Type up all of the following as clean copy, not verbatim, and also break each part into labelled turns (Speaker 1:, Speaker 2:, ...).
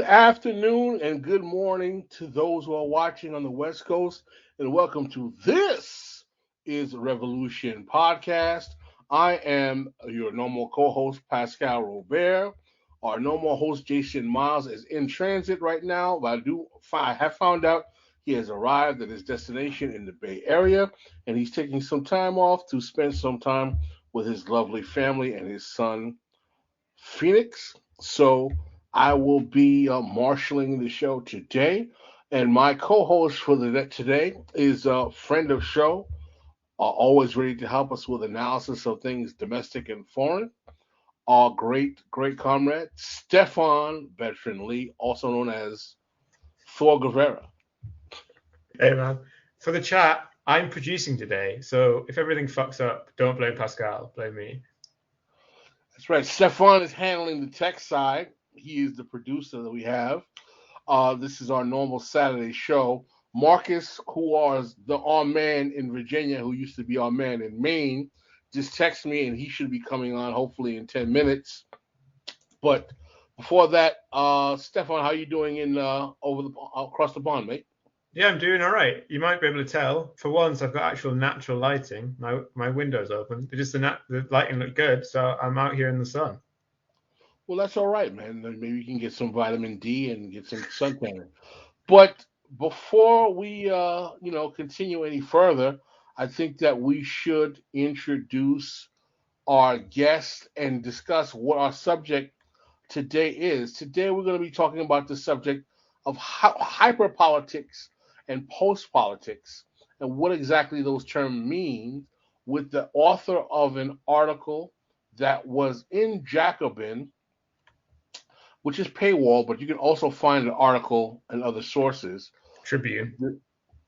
Speaker 1: afternoon and good morning to those who are watching on the West Coast, and welcome to This is Revolution podcast. I am your normal co-host, Pascal Robert. Our normal host, Jason Miles, is in transit right now, but I have found out he has arrived at his destination in the Bay Area, and he's taking some time off to spend some time with his lovely family and his son, Phoenix. So I will be marshaling the show today, and my co-host for today is a friend of show, always ready to help us with analysis of things domestic and foreign. Our great comrade Stefan Veteran Lee, also known as Thor Guevara.
Speaker 2: Hey man, for the chat, I'm producing today, so if everything fucks up, don't blame Pascal, blame me.
Speaker 1: That's right. Stefan is handling the tech side. He is the producer that we have. This is our normal Saturday show. Marcus, who was our man in Virginia, who used to be our man in Maine, just texted me, and he should be coming on hopefully in 10 minutes. But before that, Stefan, how you doing in across the pond, mate?
Speaker 2: Yeah, I'm doing all right. You might be able to tell. For once, I've got actual natural lighting. My window's open. The lighting looked good, so I'm out here in the sun.
Speaker 1: Well, that's all right, man. Maybe you can get some vitamin D and get some suntan. But before we, continue any further, I think that we should introduce our guest and discuss what our subject today is. Today, we're going to be talking about the subject of hyperpolitics and postpolitics and what exactly those terms mean, with the author of an article that was in Jacobin, which is paywall, but you can also find the article and other sources.
Speaker 2: Tribune.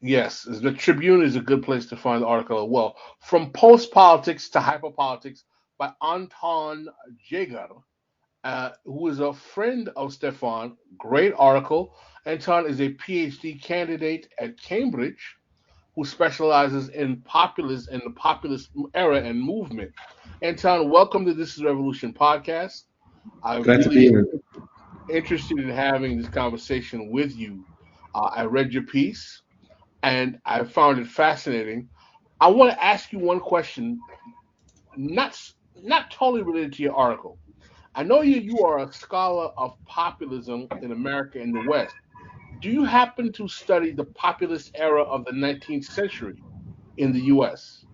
Speaker 1: Yes, the Tribune is a good place to find the article as well. From Postpolitics to Hyperpolitics by Anton Jäger, who is a friend of Stefan. Great article. Anton is a PhD candidate at Cambridge who specializes in the populist era and movement. Anton, welcome to This is Revolution podcast. I
Speaker 3: Glad to be
Speaker 1: really
Speaker 3: here.
Speaker 1: interested in having this conversation with you. I read your piece and I found it fascinating. I want to ask you one question, not not totally related to your article. I know you are a scholar of populism in America and the West. Do you happen to study the populist era of the 19th century in the U.S.?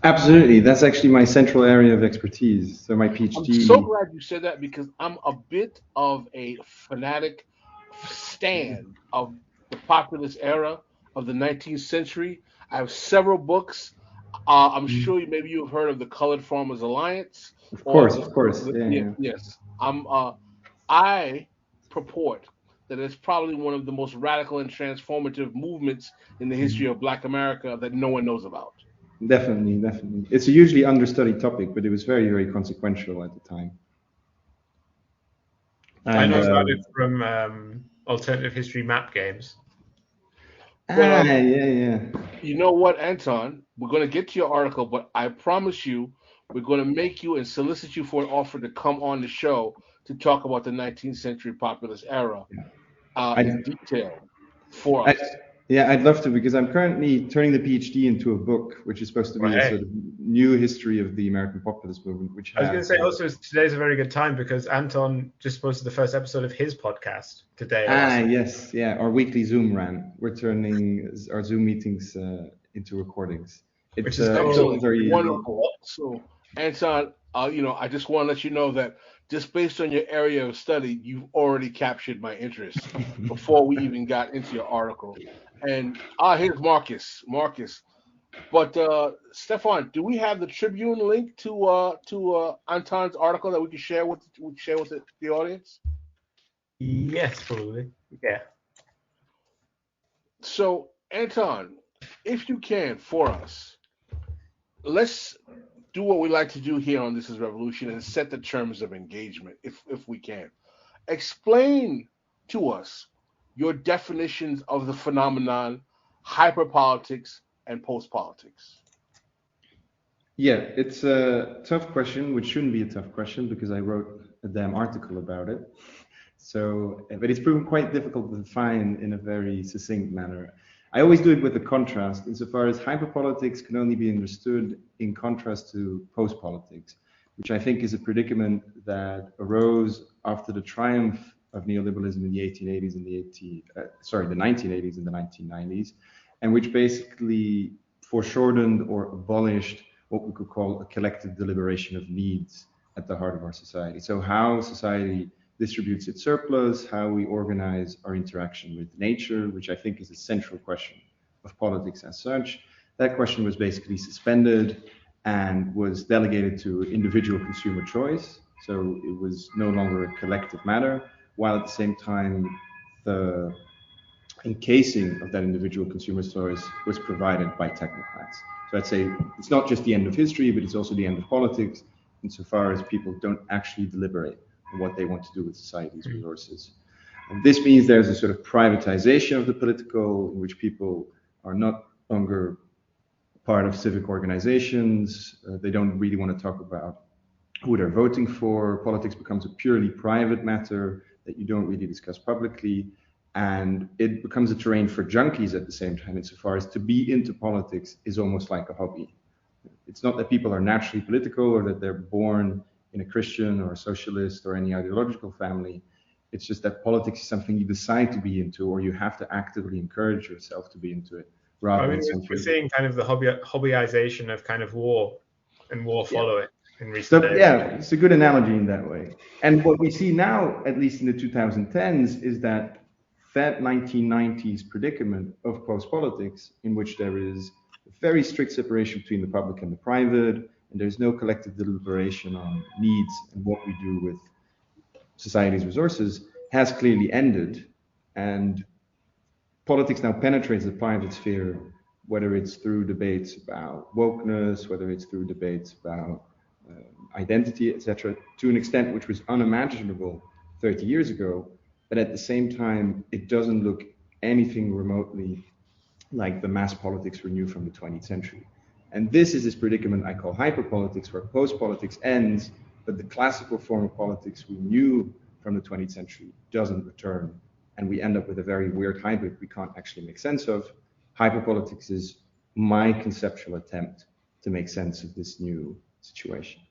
Speaker 3: Absolutely. That's actually my central area of expertise. So my
Speaker 1: I'm so
Speaker 3: PhD.
Speaker 1: glad you said that because I'm a bit of a fanatic stand of the populist era of the 19th century. I have several books. I'm sure maybe you've heard of the Colored Farmers Alliance
Speaker 3: Of
Speaker 1: or
Speaker 3: course, of course. Yeah, yeah.
Speaker 1: yes. I purport that it's probably one of the most radical and transformative movements in the history of Black America that no one knows about.
Speaker 3: Definitely, definitely. It's a hugely understudied topic, but it was very, very consequential at the time.
Speaker 2: I
Speaker 3: And
Speaker 2: know about it from alternative history map games.
Speaker 1: Well,
Speaker 3: yeah, yeah.
Speaker 1: you know what, Anton? We're going to get to your article, but I promise you, we're going to make you and solicit you for an offer to come on the show to talk about the 19th century populist era
Speaker 3: I,
Speaker 1: in detail for
Speaker 3: I,
Speaker 1: us.
Speaker 3: yeah, I'd love to because I'm currently turning the PhD into a book, which is supposed to
Speaker 2: Well,
Speaker 3: be a
Speaker 2: hey.
Speaker 3: sort of new history of the American populist movement, which
Speaker 2: I was going to
Speaker 3: has.
Speaker 2: say also today's a very good time because Anton just posted the first episode of his podcast today.
Speaker 3: Yes, yeah. Our weekly Zoom rant. We're turning our Zoom meetings into recordings.
Speaker 2: Which is
Speaker 1: Excellent,
Speaker 3: very
Speaker 1: wonderful. So, Anton, I just want to let you know that just based on your area of study, you've already captured my interest before we even got into your article. And here's Marcus. But Stefan, do we have the Tribune link to Anton's article that we can share with the audience?
Speaker 2: Yes, probably. Yeah.
Speaker 1: So, Anton, if you can for us, let's do what we like to do here on This is Revolution and set the terms of engagement, if we can. Explain to us your definitions of the phenomenon hyperpolitics and postpolitics.
Speaker 3: Yeah, it's a tough question, which shouldn't be a tough question because I wrote a damn article about it. So, but it's proven quite difficult to define in a very succinct manner. I always do it with a contrast, insofar as hyperpolitics can only be understood in contrast to postpolitics, which I think is a predicament that arose after the triumph of neoliberalism in the 1880s and the 1980s and the 1990s, and which basically foreshortened or abolished what we could call a collective deliberation of needs at the heart of our society. So how society distributes its surplus, how we organize our interaction with nature, which I think is a central question of politics as such. That question was basically suspended and was delegated to individual consumer choice. So it was no longer a collective matter, while at the same time, the encasing of that individual consumer choice was provided by technocrats. So I'd say it's not just the end of history, but it's also the end of politics, insofar as people don't actually deliberate on what they want to do with society's resources. And this means there's a sort of privatization of the political, in which people are not longer part of civic organizations. They don't really want to talk about who they're voting for. Politics becomes a purely private matter that you don't really discuss publicly. And it becomes a terrain for junkies at the same time, insofar as to be into politics is almost like a hobby. It's not that people are naturally political or that they're born in a Christian or a socialist or any ideological family. It's just that politics is something you decide to be into, or you have to actively encourage yourself to be into it. Rather than something.
Speaker 2: We're seeing kind of the hobbyization of kind of war and war following in recent days.
Speaker 3: Yeah, it's a good analogy in that way. And what we see now, at least in the 2010s, is that 1990s predicament of post-politics, in which there is a very strict separation between the public and the private, and there's no collective deliberation on needs and what we do with society's resources, has clearly ended. And politics now penetrates the private sphere, whether it's through debates about wokeness, whether it's through debates about identity, etc., to an extent which was unimaginable 30 years ago. But at the same time, it doesn't look anything remotely like the mass politics we knew from the 20th century. And this is this predicament I call hyperpolitics, where post-politics ends, but the classical form of politics we knew from the 20th century doesn't return. And we end up with a very weird hybrid we can't actually make sense of. Hyperpolitics is my conceptual attempt to make sense of this new situation.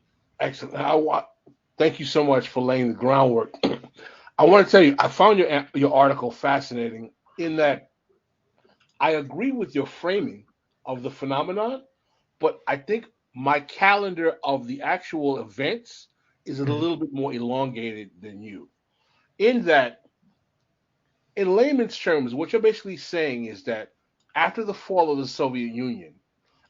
Speaker 1: Excellent. Thank you so much for laying the groundwork. I want to tell you, I found your article fascinating in that I agree with your framing of the phenomenon, but I think my calendar of the actual events is a little bit more elongated than you. In that, in layman's terms, what you're basically saying is that after the fall of the Soviet Union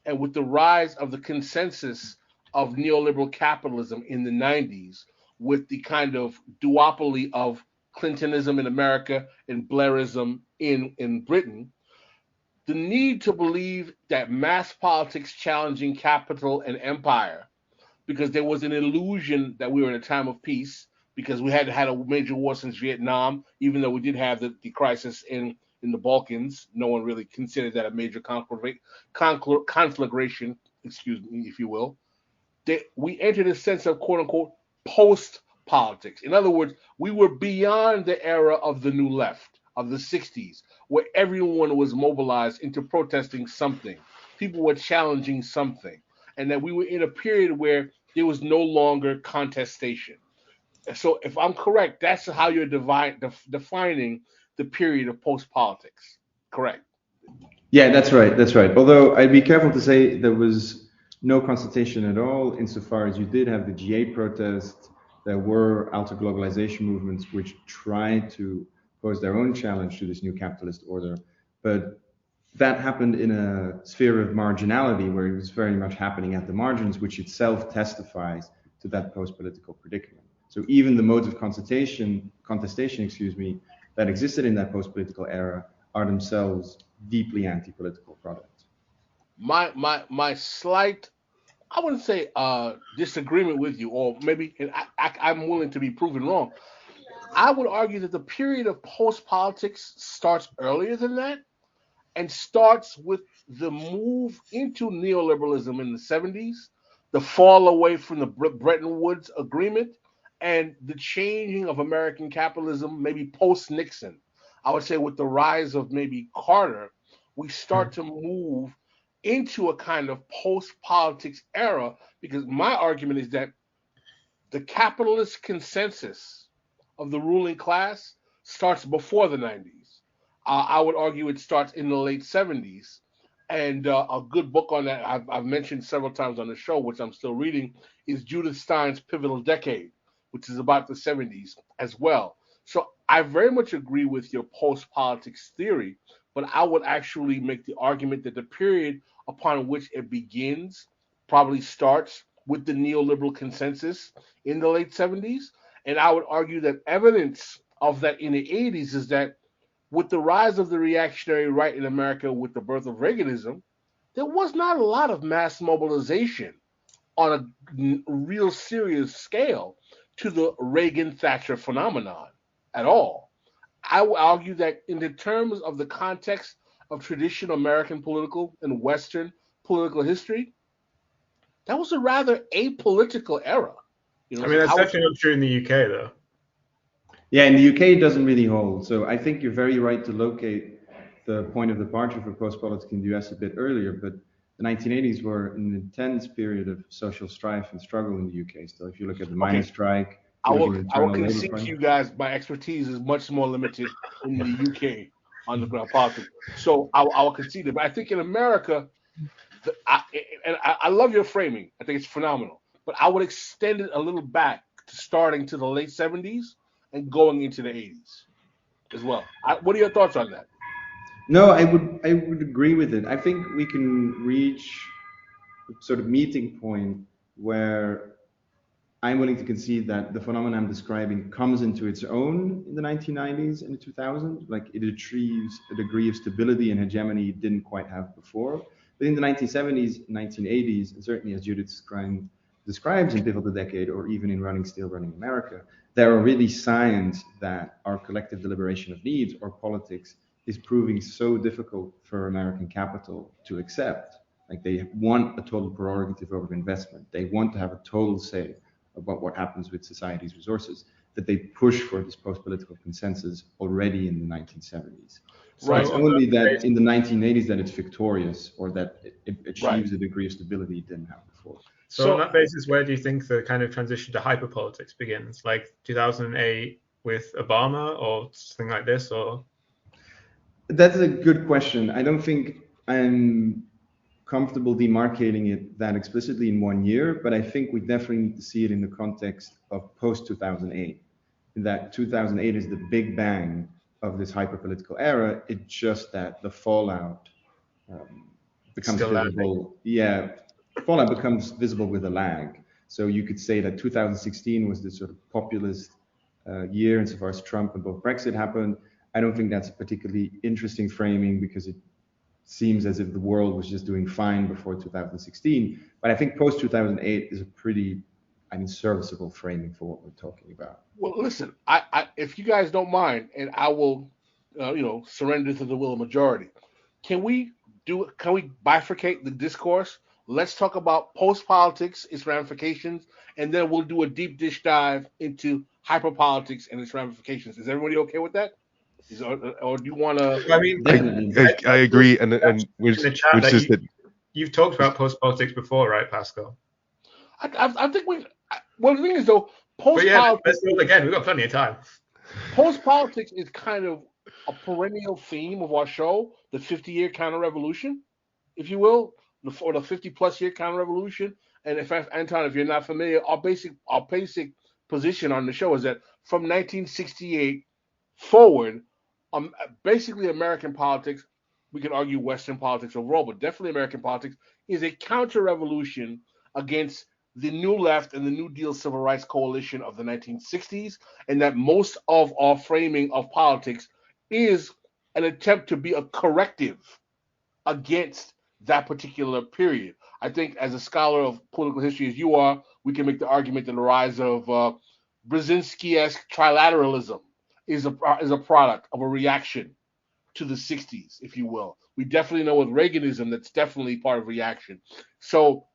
Speaker 1: and with the rise of the consensus of neoliberal capitalism in the 90s, with the kind of duopoly of Clintonism in America and Blairism in Britain, the need to believe that mass politics challenging capital and empire, because there was an illusion that we were in a time of peace, because we hadn't had a major war since Vietnam, even though we did have the crisis in the Balkans. No one really considered that a major conflagration, excuse me, if you will. We entered a sense of quote unquote post-politics. In other words, we were beyond the era of the new left, of the 60s, where everyone was mobilized into protesting something. People were challenging something. And that we were in a period where there was no longer contestation. So if I'm correct, that's how you're defining the period of post-politics. Correct?
Speaker 3: Yeah, that's right. That's right. Although I'd be careful to say there was no consultation at all, insofar as you did have the Djene protests. There were alter-globalization movements which tried to pose their own challenge to this new capitalist order. But that happened in a sphere of marginality, where it was very much happening at the margins, which itself testifies to that post-political predicament. So even the modes of contestation, that existed in that post-political era are themselves deeply anti-political products.
Speaker 1: My slight, I wouldn't say disagreement with you, or maybe I'm willing to be proven wrong. I would argue that the period of post-politics starts earlier than that, and starts with the move into neoliberalism in the 70s, the fall away from the Bretton Woods agreement, and the changing of American capitalism, maybe post-Nixon. I would say with the rise of maybe Carter, we start to move into a kind of post-politics era, because my argument is that the capitalist consensus of the ruling class starts before the 90s. I would argue it starts in the late 70s. And a good book on that I've mentioned several times on the show, which I'm still reading, is Judith Stein's Pivotal Decade, which is about the 70s as well. So I very much agree with your post-politics theory, but I would actually make the argument that the period upon which it begins probably starts with the neoliberal consensus in the late 70s. And I would argue that evidence of that in the 80s is that with the rise of the reactionary right in America with the birth of Reaganism, there was not a lot of mass mobilization on a real serious scale to the Reagan-Thatcher phenomenon at all. I would argue that in the terms of the context of traditional American political and Western political history, that was a rather apolitical era.
Speaker 2: I mean, that's definitely not true in the UK, though.
Speaker 3: Yeah, in the UK, it doesn't really hold. So I think you're very right to locate the point of departure for post-politics in the US a bit earlier, but the 1980s were an intense period of social strife and struggle in the UK. So if you look at the miners' strike,
Speaker 1: I will concede to you guys my expertise is much more limited in the UK underground politics. So I will concede it. But I think in America, I love your framing. I think it's phenomenal. But I would extend it a little back to starting to the late 70s and going into the 80s as well. What are your thoughts on that?
Speaker 3: No, I would agree with it. I think we can reach a sort of meeting point where I'm willing to concede that the phenomenon I'm describing comes into its own in the 1990s and the 2000s. Like it achieves a degree of stability and hegemony it didn't quite have before. But in the 1970s, 1980s, and certainly as Judith describes in Pivotal Decade, or even in Still Running America, there are really signs that our collective deliberation of needs, or politics, is proving so difficult for American capital to accept. Like they want a total prerogative over investment. They want to have a total say about what happens with society's resources, that they push for this post-political consensus already in the 1970s. So it's only that in the 1980s that it's victorious, or that it achieves a degree of stability it didn't have before.
Speaker 2: So on that basis, where do you think the kind of transition to hyperpolitics begins? Like 2008 with Obama, or something like this, or?
Speaker 3: That's a good question. I don't think I'm comfortable demarcating it that explicitly in 1 year, but I think we definitely need to see it in the context of post-2008. That 2008 is the big bang of this hyperpolitical era. It's just that the fallout becomes visible. Yeah, fallout becomes visible with a lag. So you could say that 2016 was this sort of populist year insofar as Trump and both Brexit happened. I don't think that's a particularly interesting framing, because it seems as if the world was just doing fine before 2016. But I think post-2008 is a pretty, serviceable framing for what we're talking about.
Speaker 1: Well, listen, I if you guys don't mind, and I will, surrender to the will of majority. Can we bifurcate the discourse? Let's talk about post-politics, its ramifications, and then we'll do a deep dish dive into hyperpolitics and its ramifications. Is everybody okay with that? Or do you want to?
Speaker 4: I mean, I agree, and which is that
Speaker 2: you've talked about post-politics before, right, Pascal?
Speaker 1: I think we. Well, the thing is, though, post-politics.
Speaker 2: Let's do it again. We've got plenty of time.
Speaker 1: Post-politics is kind of a perennial theme of our show, the 50-year counter-revolution, if you will, or the 50-plus-year counter-revolution. And Anton, if you're not familiar, our basic position on the show is that from 1968 forward, basically American politics, we can argue Western politics overall, but definitely American politics, is a counter-revolution against the New Left and the New Deal Civil Rights Coalition of the 1960s, and that most of our framing of politics is an attempt to be a corrective against that particular period. I think as a scholar of political history as you are, we can make the argument that the rise of Brzezinski-esque trilateralism is a product of a reaction to the 60s, if you will. We definitely know with Reaganism that's definitely part of reaction. So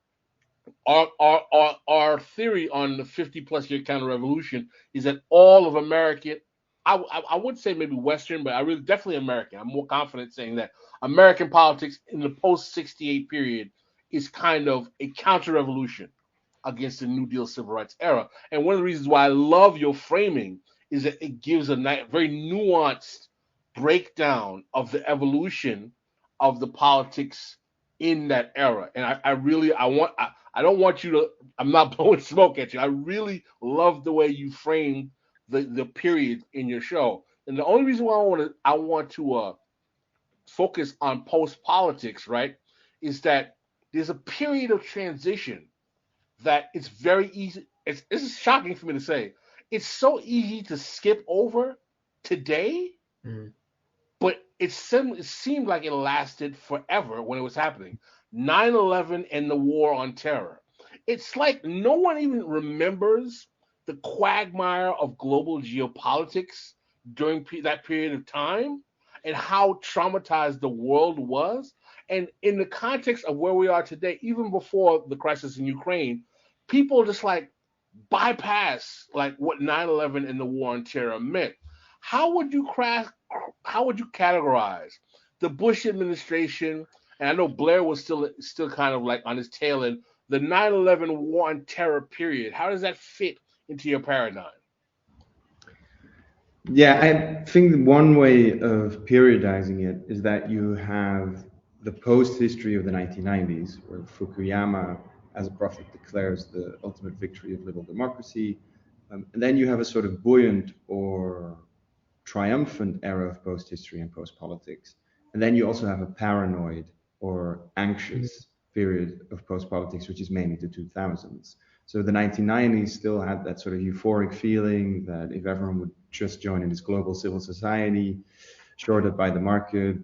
Speaker 1: our theory on the 50+ year counter-revolution is that all of American, I would say maybe Western, but I really definitely American. I'm more confident saying that American politics in the post-68 period is kind of a counter-revolution against the New Deal civil rights era. And one of the reasons why I love your framing is that it gives a very nuanced breakdown of the evolution of the politics in that era. And I don't want you to, I'm not blowing smoke at you. I really love the way you framed the period in your show. And the only reason why I want to focus on post politics, right, is that there's a period of transition that it's very easy. This is shocking for me to say. It's so easy to skip over today, but it seemed like it lasted forever when it was happening. 9/11 and the war on terror. It's like no one even remembers the quagmire of global geopolitics during that period of time and how traumatized the world was. And in the context of where we are today, even before the crisis in Ukraine, people just like bypass like what 9/11 and the war on terror meant. How would you categorize the Bush administration? And I know Blair was still kind of like on his tail end. The 9/11 war on terror period. How does that fit into your paradigm?
Speaker 3: Yeah, I think one way of periodizing it is that you have the post-history of the 1990s, where Fukuyama as a prophet declares the ultimate victory of liberal democracy. And then you have a sort of buoyant or triumphant era of post-history and post-politics. And then you also have a paranoid or anxious period of post-politics, which is mainly the 2000s. So the 1990s still had that sort of euphoric feeling that if everyone would just join in this global civil society, shorted by the market,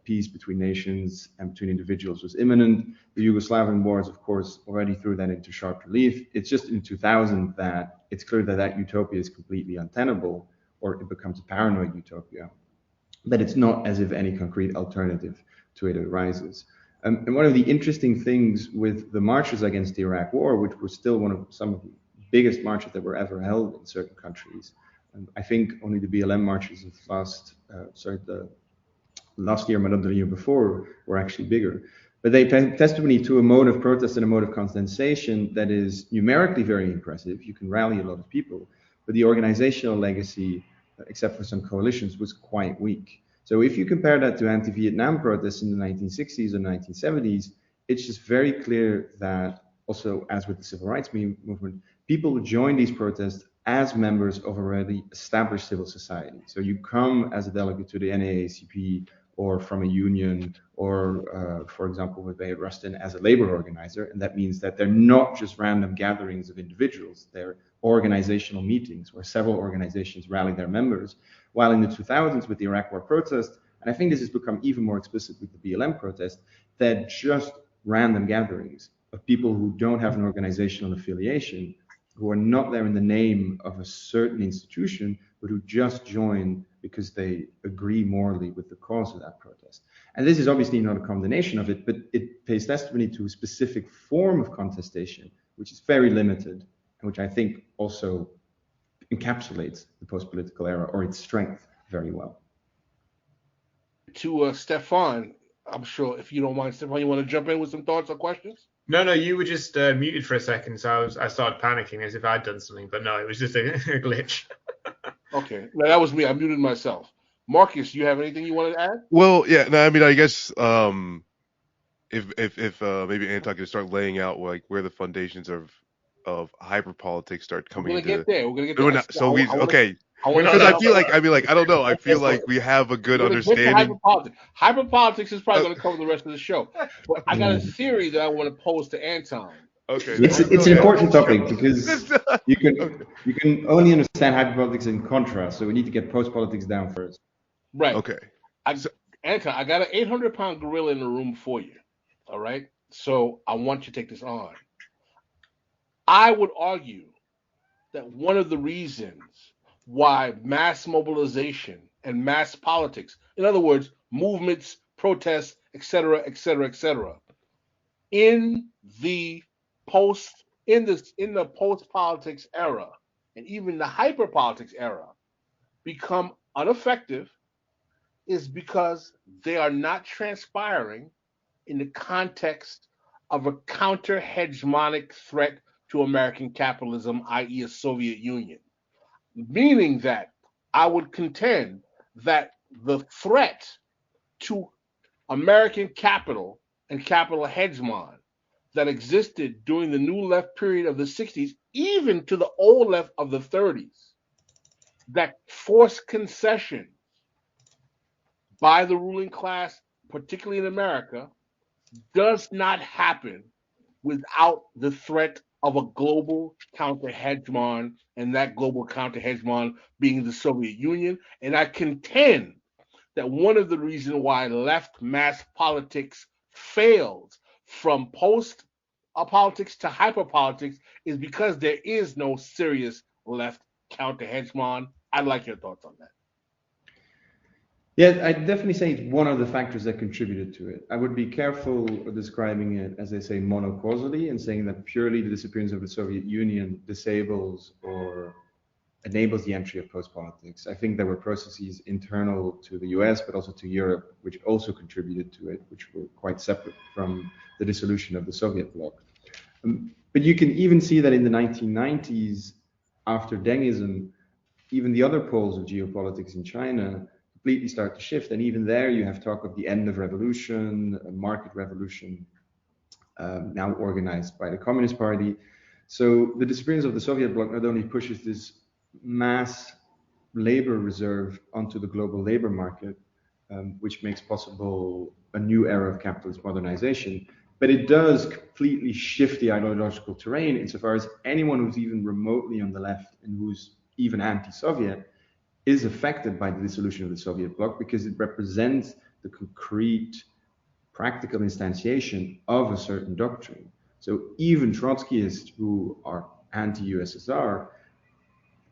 Speaker 3: peace between nations and between individuals was imminent. The Yugoslavian wars, of course, already threw that into sharp relief. It's just in 2000 that it's clear that that utopia is completely untenable, or it becomes a paranoid utopia. But it's not as if any concrete alternative to it arises. And one of the interesting things with the marches against the Iraq War, which were still some of the biggest marches that were ever held in certain countries, I think only the BLM marches of the last year, but not the year before, were actually bigger. But they testimony to a mode of protest and a mode of condensation that is numerically very impressive. You can rally a lot of people, but the organizational legacy, except for some coalitions, was quite weak. So if you compare that to anti-Vietnam protests in the 1960s or 1970s, it's just very clear that also, as with the civil rights movement, people join these protests as members of already established civil society. So you come as a delegate to the NAACP or from a union or, for example, with Bayard Rustin as a labor organizer. And that means that they're not just random gatherings of individuals. They're organizational meetings where several organizations rally their members. While in the 2000s with the Iraq War protest, and I think this has become even more explicit with the BLM protest, they're just random gatherings of people who don't have an organizational affiliation, who are not there in the name of a certain institution, but who just join because they agree morally with the cause of that protest. And this is obviously not a condemnation of it, but it pays testimony to a specific form of contestation, which is very limited, and which I think also encapsulates the post-political era or its strength very well.
Speaker 1: To Stefan, I'm sure if you don't mind, Stefan, you want to jump in with some thoughts or questions?
Speaker 2: No, you were just muted for a second, so I started panicking as if I'd done something, but no, it was just a glitch.
Speaker 1: Okay, no, that was me. I muted myself. Marcus, you have anything you wanted to add?
Speaker 4: Well, yeah, no, I mean, I guess if maybe Anton could start laying out like where the foundations of hyperpolitics start coming into.
Speaker 1: We're gonna get there.
Speaker 4: Okay. Because I feel like, I don't know. I feel like we have a good understanding.
Speaker 1: Hyperpolitics is probably going to cover the rest of the show. But I got a theory that I want to pose to Anton.
Speaker 4: Okay.
Speaker 3: It's an important topic because you can only understand hyperpolitics in contrast. So we need to get post-politics down first.
Speaker 1: Right.
Speaker 4: Okay.
Speaker 1: Anton, I got an 800-pound gorilla in the room for you. All right. So I want you to take this on. I would argue that one of the reasons why mass mobilization and mass politics, in other words, movements, protests, etc., in the in the post-politics era and even the hyperpolitics era become ineffective is because they are not transpiring in the context of a counter-hegemonic threat to American capitalism, i.e., a Soviet Union. Meaning that I would contend that the threat to American capital and capital hegemon that existed during the New Left period of the 60s, even to the Old Left of the 30s, that forced concession by the ruling class, particularly in America, does not happen without the threat of a global counter-hegemon, and that global counter-hegemon being the Soviet Union. And I contend that one of the reasons why left mass politics fails from post-politics to hyperpolitics is because there is no serious left counter-hegemon. I'd like your thoughts on that.
Speaker 3: Yeah, I'd definitely say it's one of the factors that contributed to it. I would be careful of describing it, as they say, monocausally, and saying that purely the disappearance of the Soviet Union disables or enables the entry of post-politics. I think there were processes internal to the US, but also to Europe, which also contributed to it, which were quite separate from the dissolution of the Soviet bloc. But you can even see that in the 1990s, after Dengism, even the other poles of geopolitics in China completely start to shift. And even there, you have talk of the end of revolution, a market revolution, now organized by the Communist Party. So the disappearance of the Soviet bloc not only pushes this mass labor reserve onto the global labor market, which makes possible a new era of capitalist modernization, but it does completely shift the ideological terrain insofar as anyone who's even remotely on the left and who's even anti-Soviet is affected by the dissolution of the Soviet bloc, because it represents the concrete practical instantiation of a certain doctrine. So even Trotskyists who are anti-USSR,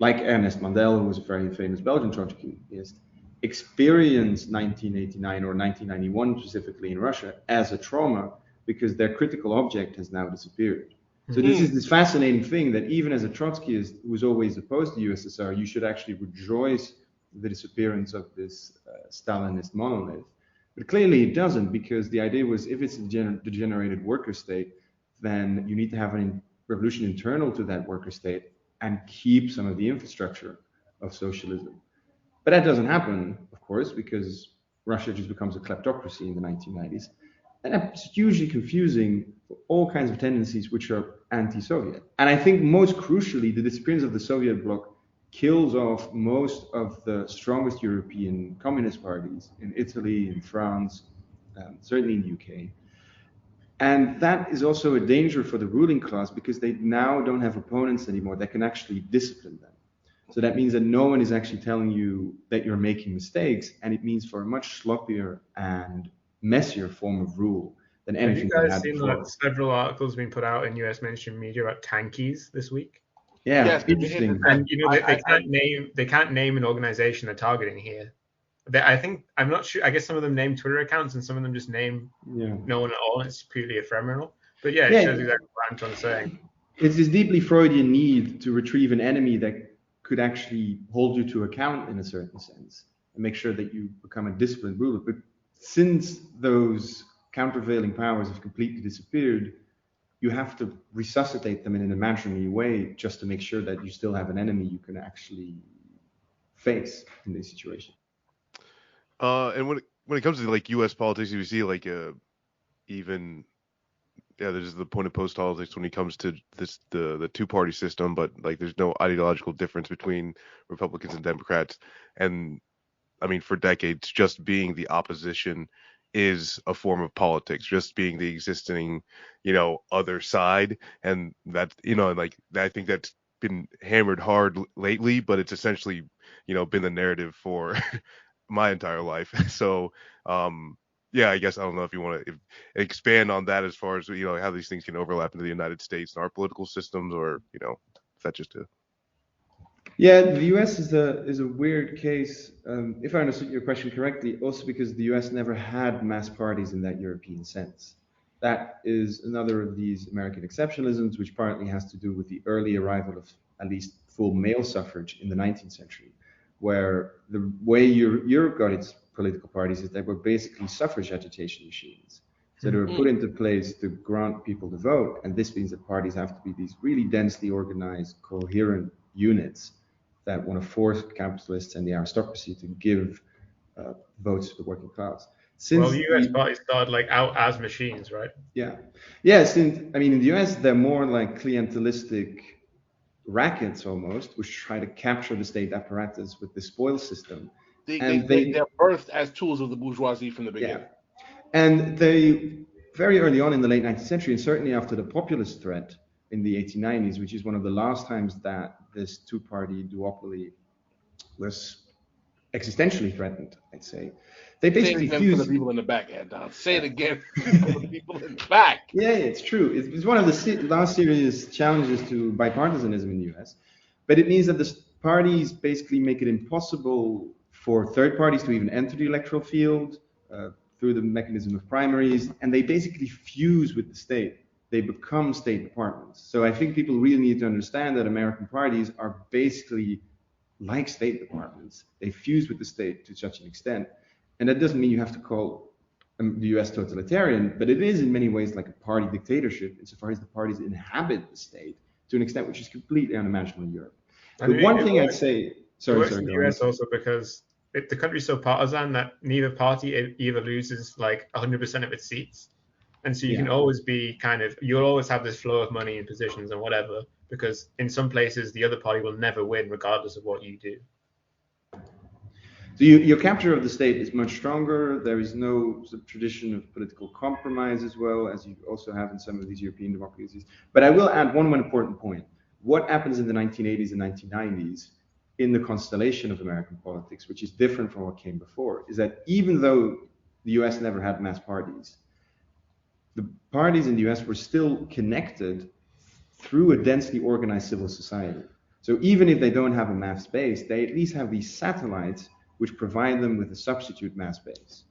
Speaker 3: like Ernest Mandel, who was a very famous Belgian Trotskyist, experienced 1989 or 1991 specifically in Russia as a trauma, because their critical object has now disappeared. So this is this fascinating thing that even as a Trotskyist who was always opposed to USSR, you should actually rejoice the disappearance of this Stalinist monolith. But clearly it doesn't, because the idea was if it's a degenerated worker state, then you need to have a revolution internal to that worker state and keep some of the infrastructure of socialism. But that doesn't happen, of course, because Russia just becomes a kleptocracy in the 1990s. And that's hugely confusing for all kinds of tendencies which are anti-Soviet. And I think most crucially, the disappearance of the Soviet bloc kills off most of the strongest European communist parties in Italy, in France, certainly in the UK. And that is also a danger for the ruling class, because they now don't have opponents anymore that can actually discipline them. So that means that no one is actually telling you that you're making mistakes, and it means for a much sloppier and messier form of rule than anything.
Speaker 2: Have you guys seen that several articles being put out in US mainstream media about tankies this week?
Speaker 3: Yeah, yes, interesting.
Speaker 2: And you know, they can't name an organization they're targeting here. I'm not sure. I guess some of them name Twitter accounts, and some of them just name no one at all. It's purely ephemeral. But yeah, it shows exactly what Anton's saying.
Speaker 3: It's this deeply Freudian need to retrieve an enemy that could actually hold you to account in a certain sense and make sure that you become a disciplined ruler. But since those countervailing powers have completely disappeared, you have to resuscitate them in an imaginary way just to make sure that you still have an enemy you can actually face in this situation.
Speaker 4: And when it comes to like U.S. politics, you see like there's the point of post-politics when it comes to the two-party system, but like there's no ideological difference between Republicans and Democrats. And I mean, for decades, just being the opposition is a form of politics, just being the existing, other side. And that, like I think that's been hammered hard lately, but it's essentially, been the narrative for my entire life. So, yeah, I guess I don't know if you want to expand on that as far as, how these things can overlap into the United States and our political systems, or, if that's just a...
Speaker 3: Yeah, the US is a weird case, if I understood your question correctly, also because the US never had mass parties in that European sense. That is another of these American exceptionalisms, which partly has to do with the early arrival of at least full male suffrage in the 19th century, where the way Europe got its political parties is that were basically suffrage agitation machines. So they were put into place to grant people the vote, and this means that parties have to be these really densely organized, coherent units that want to force capitalists and the aristocracy to give votes to the working class.
Speaker 2: Well, the US parties started like out as machines, right?
Speaker 3: Yeah. Yes. I mean, in the US, they're more like clientelistic rackets almost, which try to capture the state apparatus with the spoil system.
Speaker 1: They're birthed as tools of the bourgeoisie from the beginning.
Speaker 3: Yeah. And they, very early on in the late 19th century, and certainly after the populist threat in the 1890s, which is one of the last times that this two-party duopoly was existentially threatened, I'd say. They basically
Speaker 1: Say it again for the people in the back, Anton. Say it again for the people in the back.
Speaker 3: Yeah, it's true. It's one of the last serious challenges to bipartisanism in the US. But it means that the parties basically make it impossible for third parties to even enter the electoral field through the mechanism of primaries, and they basically fuse with the state. They become state departments. So I think people really need to understand that American parties are basically like state departments. They fuse with the state to such an extent. And that doesn't mean you have to call the US totalitarian, but it is in many ways like a party dictatorship insofar as the parties inhabit the state to an extent which is completely unimaginable in Europe. The one thing I'd say, sorry,
Speaker 2: in the US also because the country's so partisan that neither party either loses like 100% of its seats. And so you can always be you'll always have this flow of money and positions and whatever, because in some places the other party will never win regardless of what you do.
Speaker 3: So your capture of the state is much stronger. There is no tradition of political compromise as well, as you also have in some of these European democracies. But I will add one important point. What happens in the 1980s and 1990s in the constellation of American politics, which is different from what came before, is that even though the US never had mass parties, the parties in the US were still connected through a densely organized civil society. So even if they don't have a mass base, they at least have these satellites which provide them with a substitute mass base.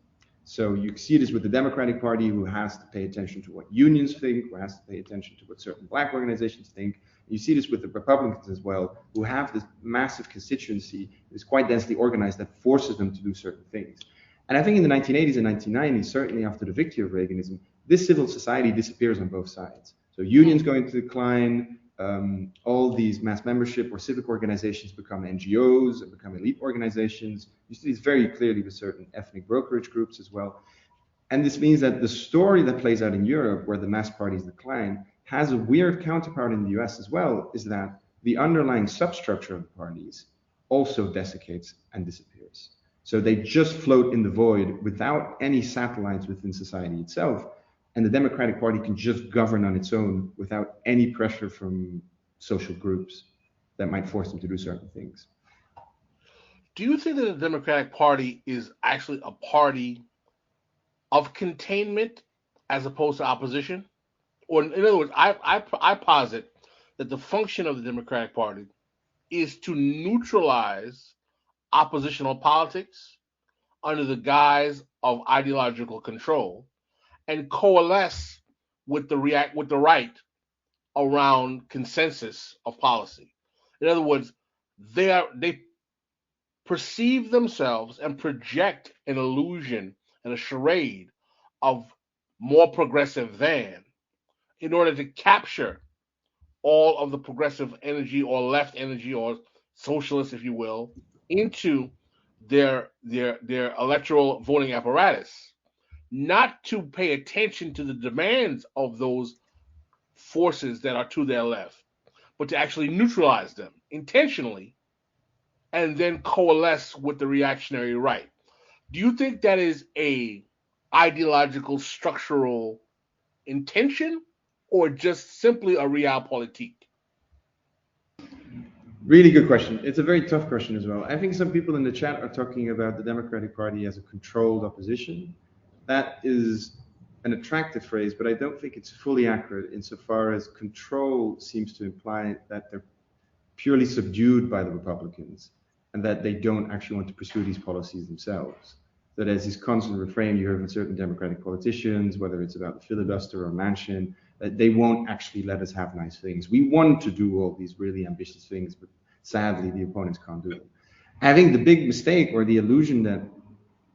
Speaker 3: So you see this with the Democratic Party, who has to pay attention to what unions think, who has to pay attention to what certain black organizations think. You see this with the Republicans as well, who have this massive constituency that is quite densely organized that forces them to do certain things. And I think in the 1980s and 1990s, certainly after the victory of Reaganism, this civil society disappears on both sides. So unions go into decline, all these mass membership or civic organizations become NGOs and become elite organizations. You see this very clearly with certain ethnic brokerage groups as well. And this means that the story that plays out in Europe, where the mass parties decline, has a weird counterpart in the US as well, is that the underlying substructure of the parties also desiccates and disappears. So they just float in the void without any satellites within society itself. And the Democratic Party can just govern on its own without any pressure from social groups that might force them to do certain things.
Speaker 1: Do you think that the Democratic Party is actually a party of containment as opposed to opposition? Or in other words, I posit that the function of the Democratic Party is to neutralize oppositional politics under the guise of ideological control and coalesce with the right around consensus of policy. In other words, they perceive themselves and project an illusion and a charade of more progressive than in order to capture all of the progressive energy or left energy or socialist, if you will, into their electoral voting apparatus, not to pay attention to the demands of those forces that are to their left, but to actually neutralize them intentionally and then coalesce with the reactionary right. Do you think that is a ideological structural intention or just simply a realpolitik?
Speaker 3: Really good question. It's a very tough question as well. I think some people in the chat are talking about the Democratic Party as a controlled opposition. That is an attractive phrase, but I don't think it's fully accurate insofar as control seems to imply that they're purely subdued by the Republicans and that they don't actually want to pursue these policies themselves. that as this constant refrain you hear from certain Democratic politicians, whether it's about the filibuster or Manchin, that they won't actually let us have nice things. We want to do all these really ambitious things, but sadly the opponents can't do them. I think the big mistake or the illusion that,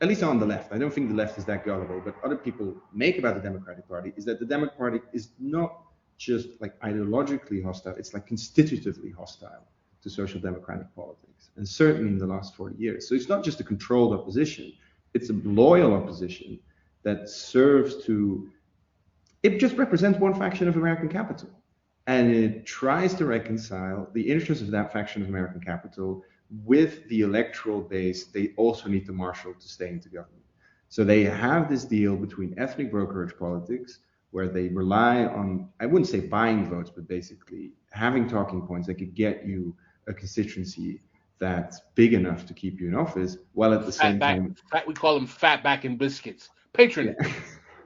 Speaker 3: at least on the left, I don't think the left is that gullible, but other people make about the Democratic Party is that the Democratic Party is not just like ideologically hostile, it's like constitutively hostile to social democratic politics, and certainly in the last 40 years. So it's not just a controlled opposition, it's a loyal opposition that serves to, it just represents one faction of American capital. And it tries to reconcile the interests of that faction of American capital with the electoral base they also need to marshal to stay into government. So they have this deal between ethnic brokerage politics, where they rely on, I wouldn't say buying votes, but basically having talking points that could get you a constituency that's big enough to keep you in office, while at the same time...
Speaker 1: we call them fatback and biscuits. Patronage.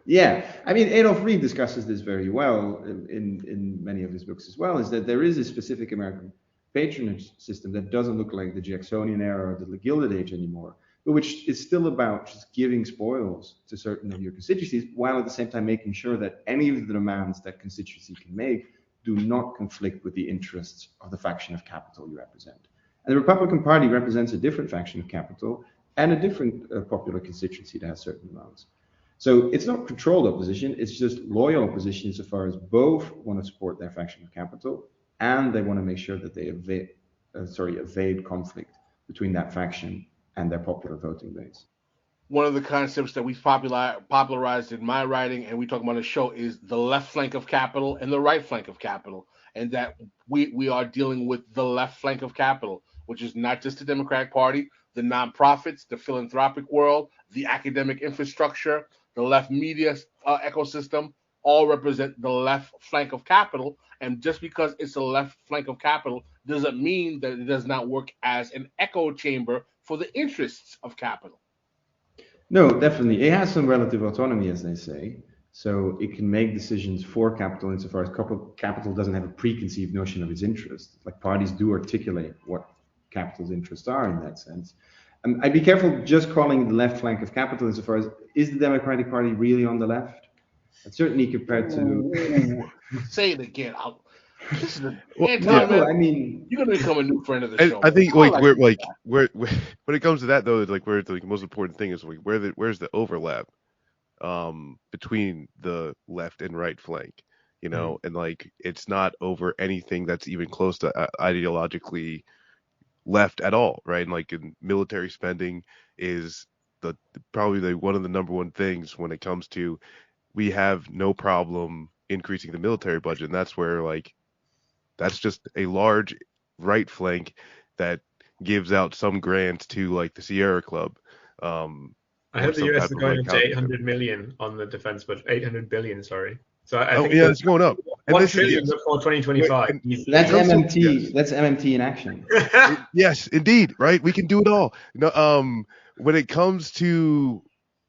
Speaker 3: Yeah, I mean, Adolf Reed discusses this very well in many of his books as well, is that there is a specific American patronage system that doesn't look like the Jacksonian era or the Gilded Age anymore, but which is still about just giving spoils to certain of your constituencies, while at the same time making sure that any of the demands that constituency can make do not conflict with the interests of the faction of capital you represent. And the Republican Party represents a different faction of capital and a different popular constituency that has certain demands. So it's not controlled opposition, it's just loyal opposition insofar as both want to support their faction of capital and they want to make sure that they evade conflict between that faction and their popular voting base.
Speaker 1: One of the concepts that we popularized in my writing and we talk about on the show is the left flank of capital and the right flank of capital, and that we are dealing with the left flank of capital, which is not just the Democratic Party, the nonprofits, the philanthropic world, the academic infrastructure, the left media ecosystem, all represent the left flank of capital. And just because it's a left flank of capital doesn't mean that it does not work as an echo chamber for the interests of capital.
Speaker 3: No, definitely. It has some relative autonomy, as they say. So it can make decisions for capital insofar as capital doesn't have a preconceived notion of its interest. Like parties do articulate what capital's interests are in that sense. I'd be careful just calling the left flank of capital insofar as, is the Democratic Party really on the left? And certainly compared to...
Speaker 1: Say it again. This is
Speaker 3: I mean,
Speaker 1: you're gonna become a new friend of the show.
Speaker 3: I
Speaker 4: think when it comes to that though, like where the most important thing is like where's the overlap between the left and right flank, you know, and like it's not over anything that's even close to ideologically left at all, right? And like in military spending is probably one of the number one things when it comes to, we have no problem increasing the military budget, and that's where like that's just a large right flank that gives out some grants to like the Sierra Club.
Speaker 2: I heard the US is going up to 800 million on the defense budget, 800 billion, sorry. So I think
Speaker 4: it's going up. And
Speaker 2: $1 trillion before 2025.
Speaker 3: That's MMT. Yes. That's MMT in action.
Speaker 4: Yes, indeed. Right. We can do it all. When it comes to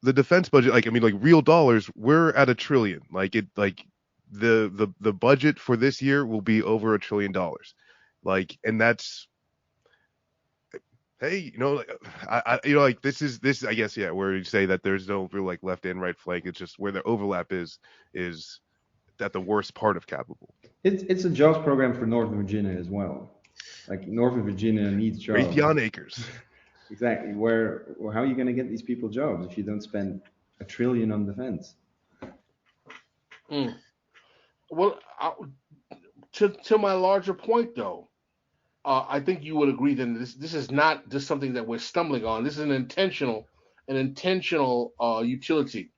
Speaker 4: the defense budget, like, I mean, like real dollars, we're at $1 trillion. Like the budget for this year will be over $1 trillion. Like, and that's, hey, like this, I guess, yeah, where you say that there's no real like left and right flank. It's just where the overlap is at the worst part of capital.
Speaker 3: It's a jobs program for Northern Virginia as well. Like Northern Virginia needs jobs.
Speaker 4: Raytheon Acres.
Speaker 3: Exactly. How are you going to get these people jobs if you don't spend $1 trillion on defense?
Speaker 1: Well, to my larger point though, I think you would agree that this is not just something that we're stumbling on. This is an intentional utility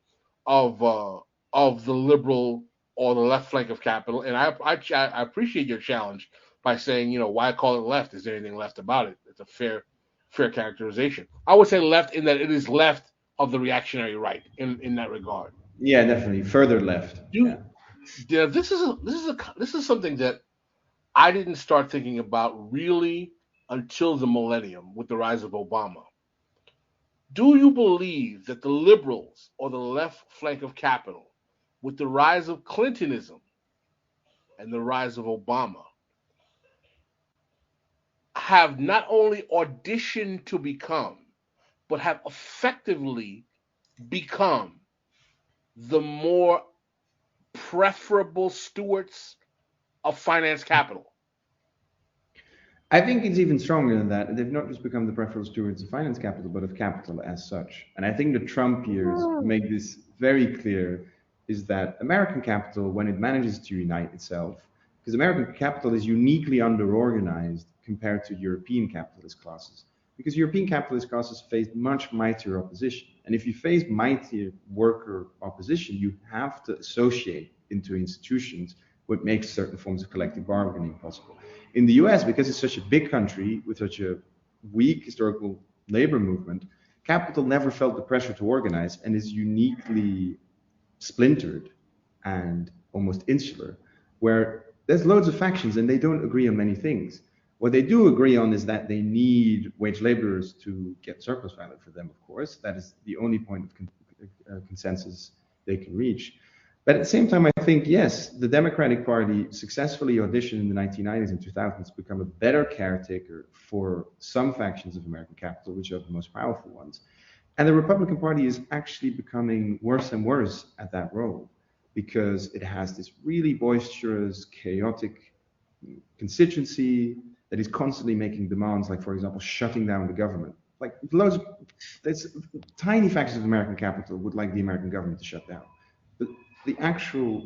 Speaker 1: of the liberal or the left flank of capital. And I appreciate your challenge by saying, why call it left? Is there anything left about it? It's a fair characterization. I would say left in that it is left of the reactionary right in that regard.
Speaker 3: Yeah, definitely further left.
Speaker 1: Yeah, this is something that I didn't start thinking about really until the millennium with the rise of Obama. Do you believe that the liberals or the left flank of capital, with the rise of Clintonism and the rise of Obama, have not only auditioned to become, but have effectively become the more preferable stewards of finance capital.
Speaker 3: I think it's even stronger than that. They've not just become the preferable stewards of finance capital, but of capital as such. And I think the Trump years make this very clear, is that American capital, when it manages to unite itself, because American capital is uniquely under-organized compared to European capitalist classes, because European capitalist classes faced much mightier opposition. And if you face mightier worker opposition, you have to associate into institutions what makes certain forms of collective bargaining possible. In the US, because it's such a big country with such a weak historical labor movement, capital never felt the pressure to organize and is uniquely splintered and almost insular, where there's loads of factions and they don't agree on many things. What they do agree on is that they need wage laborers to get surplus value for them, of course. That is the only point of consensus they can reach. But at the same time, I think, yes, the Democratic Party successfully auditioned in the 1990s and 2000s to become a better caretaker for some factions of American capital, which are the most powerful ones. And the Republican Party is actually becoming worse and worse at that role, because it has this really boisterous, chaotic constituency that is constantly making demands, like, for example, shutting down the government. Like, there's tiny factions of American capital would like the American government to shut down. But the actual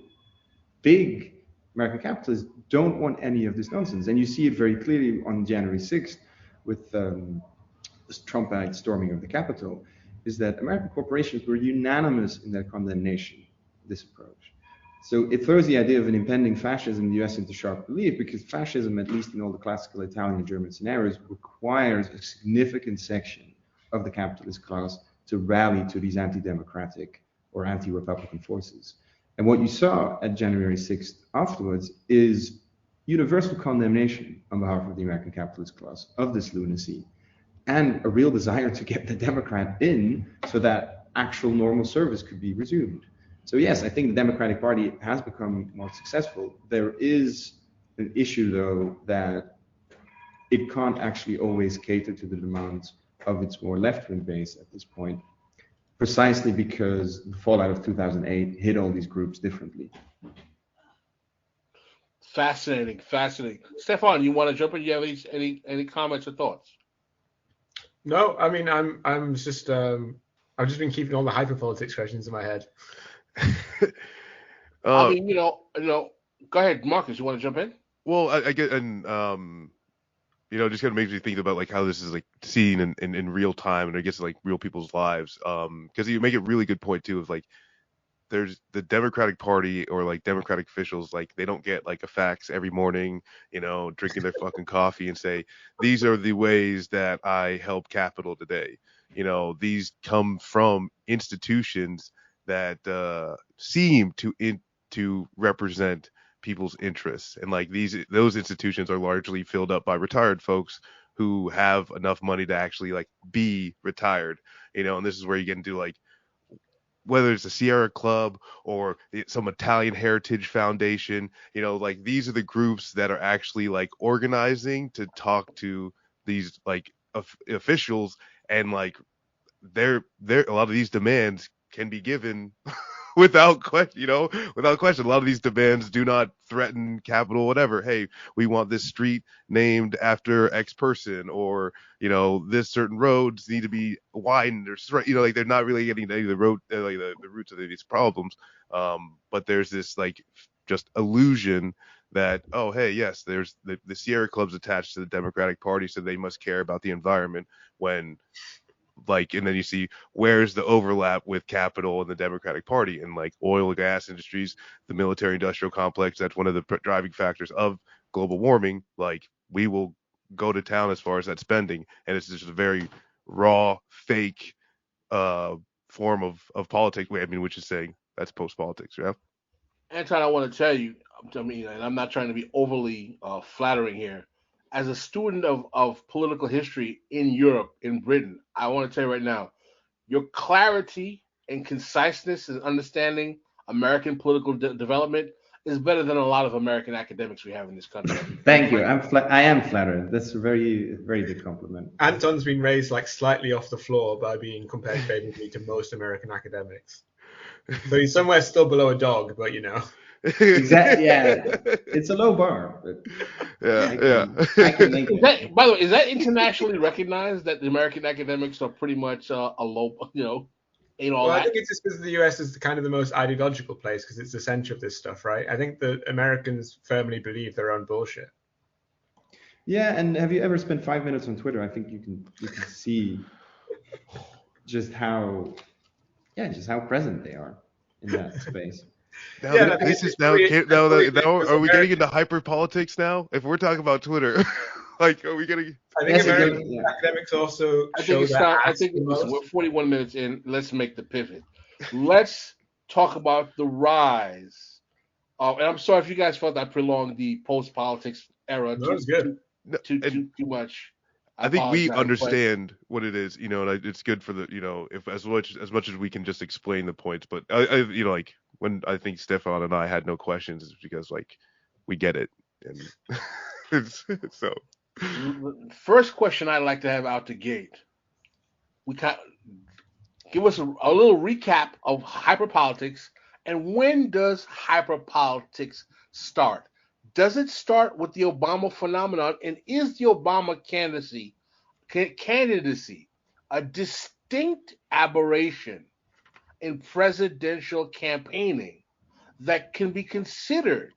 Speaker 3: big American capitalists don't want any of this nonsense. And you see it very clearly on January 6th with this Trumpite storming of the Capitol, is that American corporations were unanimous in their condemnation of this approach. So it throws the idea of an impending fascism in the US into sharp relief, because fascism, at least in all the classical Italian and German scenarios, requires a significant section of the capitalist class to rally to these anti-democratic or anti-republican forces. And what you saw at January 6th afterwards is universal condemnation on behalf of the American capitalist class of this lunacy, and a real desire to get the Democrat in so that actual normal service could be resumed. So yes, I think the Democratic Party has become more successful. There is an issue, though, that it can't actually always cater to the demands of its more left-wing base at this point, precisely because the fallout of 2008 hit all these groups differently.
Speaker 1: Fascinating. Stefan, you want to jump in? You have any comments or thoughts?
Speaker 2: No, I mean, I've just been keeping all the hyperpolitics questions in my head.
Speaker 1: I mean, go ahead, Marcus. You want to jump in?
Speaker 4: Well, I get, and just kind of makes me think about like how this is like seen in real time, and I guess like real people's lives. Because you make a really good point too of like, there's the Democratic Party or like Democratic officials, like they don't get like a fax every morning, drinking their fucking coffee and say, these are the ways that I help capital today. These come from institutions that seem to represent people's interests, and like those institutions are largely filled up by retired folks who have enough money to actually like be retired, and this is where you get into like whether it's a Sierra Club or some Italian Heritage Foundation, like these are the groups that are actually like organizing to talk to these like officials, and like they're a lot of these demands can be given without question. A lot of these demands do not threaten capital, whatever. Hey, we want this street named after X person, or this certain roads need to be widened, or like they're not really getting any of the road, like the roots of these problems. But there's this like just illusion that, oh hey, yes, there's the Sierra Club's attached to the Democratic Party, so they must care about the environment, when and then you see where's the overlap with capital and the Democratic Party, and like oil and gas industries, the military industrial complex. That's one of the driving factors of global warming. Like we will go to town as far as that spending, and it's just a very raw, fake form of politics. Which is saying that's post-politics, yeah.
Speaker 1: Anton, I want to tell you, and I'm not trying to be overly flattering here. As a student of political history in Europe, in Britain, I want to tell you right now, your clarity and conciseness in understanding American political development is better than a lot of American academics we have in this country.
Speaker 3: Thank you. I am flattered. That's a very, very big compliment.
Speaker 2: Anton's been raised like slightly off the floor by being compared favorably to most American academics. So he's somewhere still below a dog, but you know.
Speaker 3: Exactly. Yeah, it's a low bar. But I can make it.
Speaker 1: By the way, is that internationally recognized that the American academics are pretty much a low, ain't all
Speaker 2: Well,
Speaker 1: that?
Speaker 2: I think it's just because the US is kind of the most ideological place because it's the center of this stuff, right? I think the Americans firmly believe their own bullshit.
Speaker 3: Yeah, and have you ever spent 5 minutes on Twitter? I think you can see just how present they are in that space.
Speaker 4: Now, are we getting into hyperpolitics now? If we're talking about Twitter, like, are we getting?
Speaker 2: I think American academics also show that.
Speaker 1: I think we're 41 minutes in. Let's make the pivot. Let's talk about the rise. And I'm sorry if you guys felt I prolonged the post-politics era too much.
Speaker 4: I think we understand what it is, and it's good for the, if as much as we can just explain the points. But I like when I think Stefan and I had no questions, it's because like we get it, and so.
Speaker 1: First question I'd like to have out the gate. Give us a little recap of hyperpolitics, and when does hyperpolitics start? Does it start with the Obama phenomenon, and is the Obama candidacy a distinct aberration in presidential campaigning that can be considered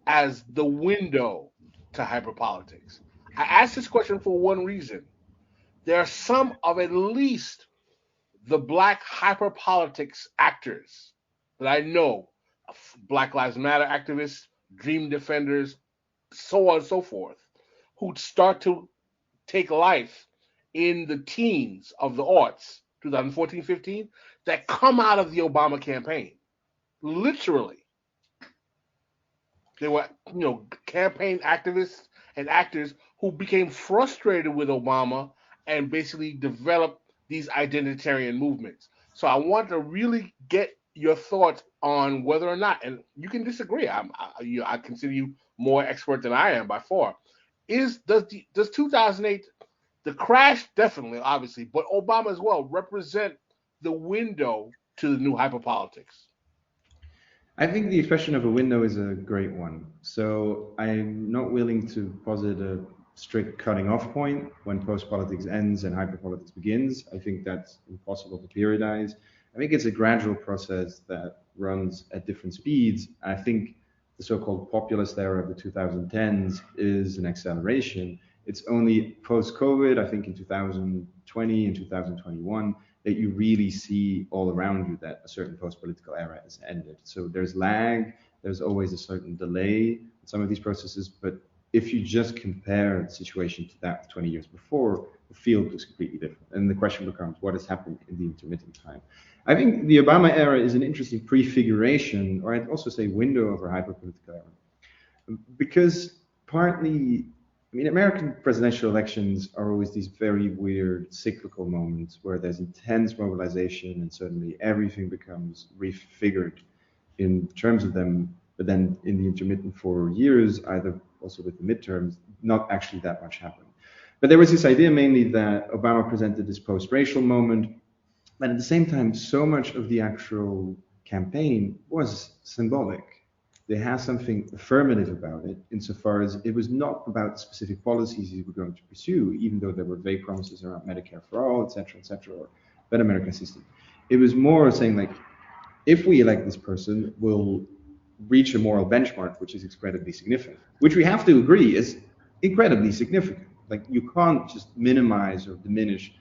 Speaker 1: as the window to hyperpolitics? I ask this question for one reason. There are some of at least the black hyperpolitics actors that I know, Black Lives Matter activists, dream defenders, so on and so forth, who start to take life in the teens of the aughts, 2014, 15, that come out of the Obama campaign. Literally. They were, campaign activists and actors who became frustrated with Obama and basically developed these identitarian movements. So I want to really get your thoughts on whether or not, and you can disagree. I consider you more expert than I am by far. Does 2008, the crash definitely, obviously, but Obama as well, represent the window to the new hyperpolitics?
Speaker 3: I think the expression of a window is a great one. So I'm not willing to posit a strict cutting off point when post-politics ends and hyperpolitics begins. I think that's impossible to periodize. I think it's a gradual process that runs at different speeds. I think the so-called populist era of the 2010s is an acceleration. It's only post-COVID, I think in 2020 and 2021, that you really see all around you that a certain post-political era has ended. So there's lag, there's always a certain delay in some of these processes, but if you just compare the situation to that 20 years before, the field was completely different. And the question becomes, what has happened in the intermittent time? I think the Obama era is an interesting prefiguration, or I'd also say window of our hyperpolitical era. Because partly, American presidential elections are always these very weird cyclical moments where there's intense mobilization and suddenly everything becomes refigured in terms of them. But then in the intermittent 4 years, either also with the midterms, not actually that much happened. But there was this idea mainly that Obama presented this post-racial moment, but at the same time, so much of the actual campaign was symbolic. They had something affirmative about it, insofar as it was not about specific policies he was going to pursue, even though there were vague promises around Medicare for all, et cetera, or better American system. It was more saying, like, if we elect this person, we'll reach a moral benchmark, which is incredibly significant, which we have to agree is incredibly significant. Like, you can't just minimize or diminish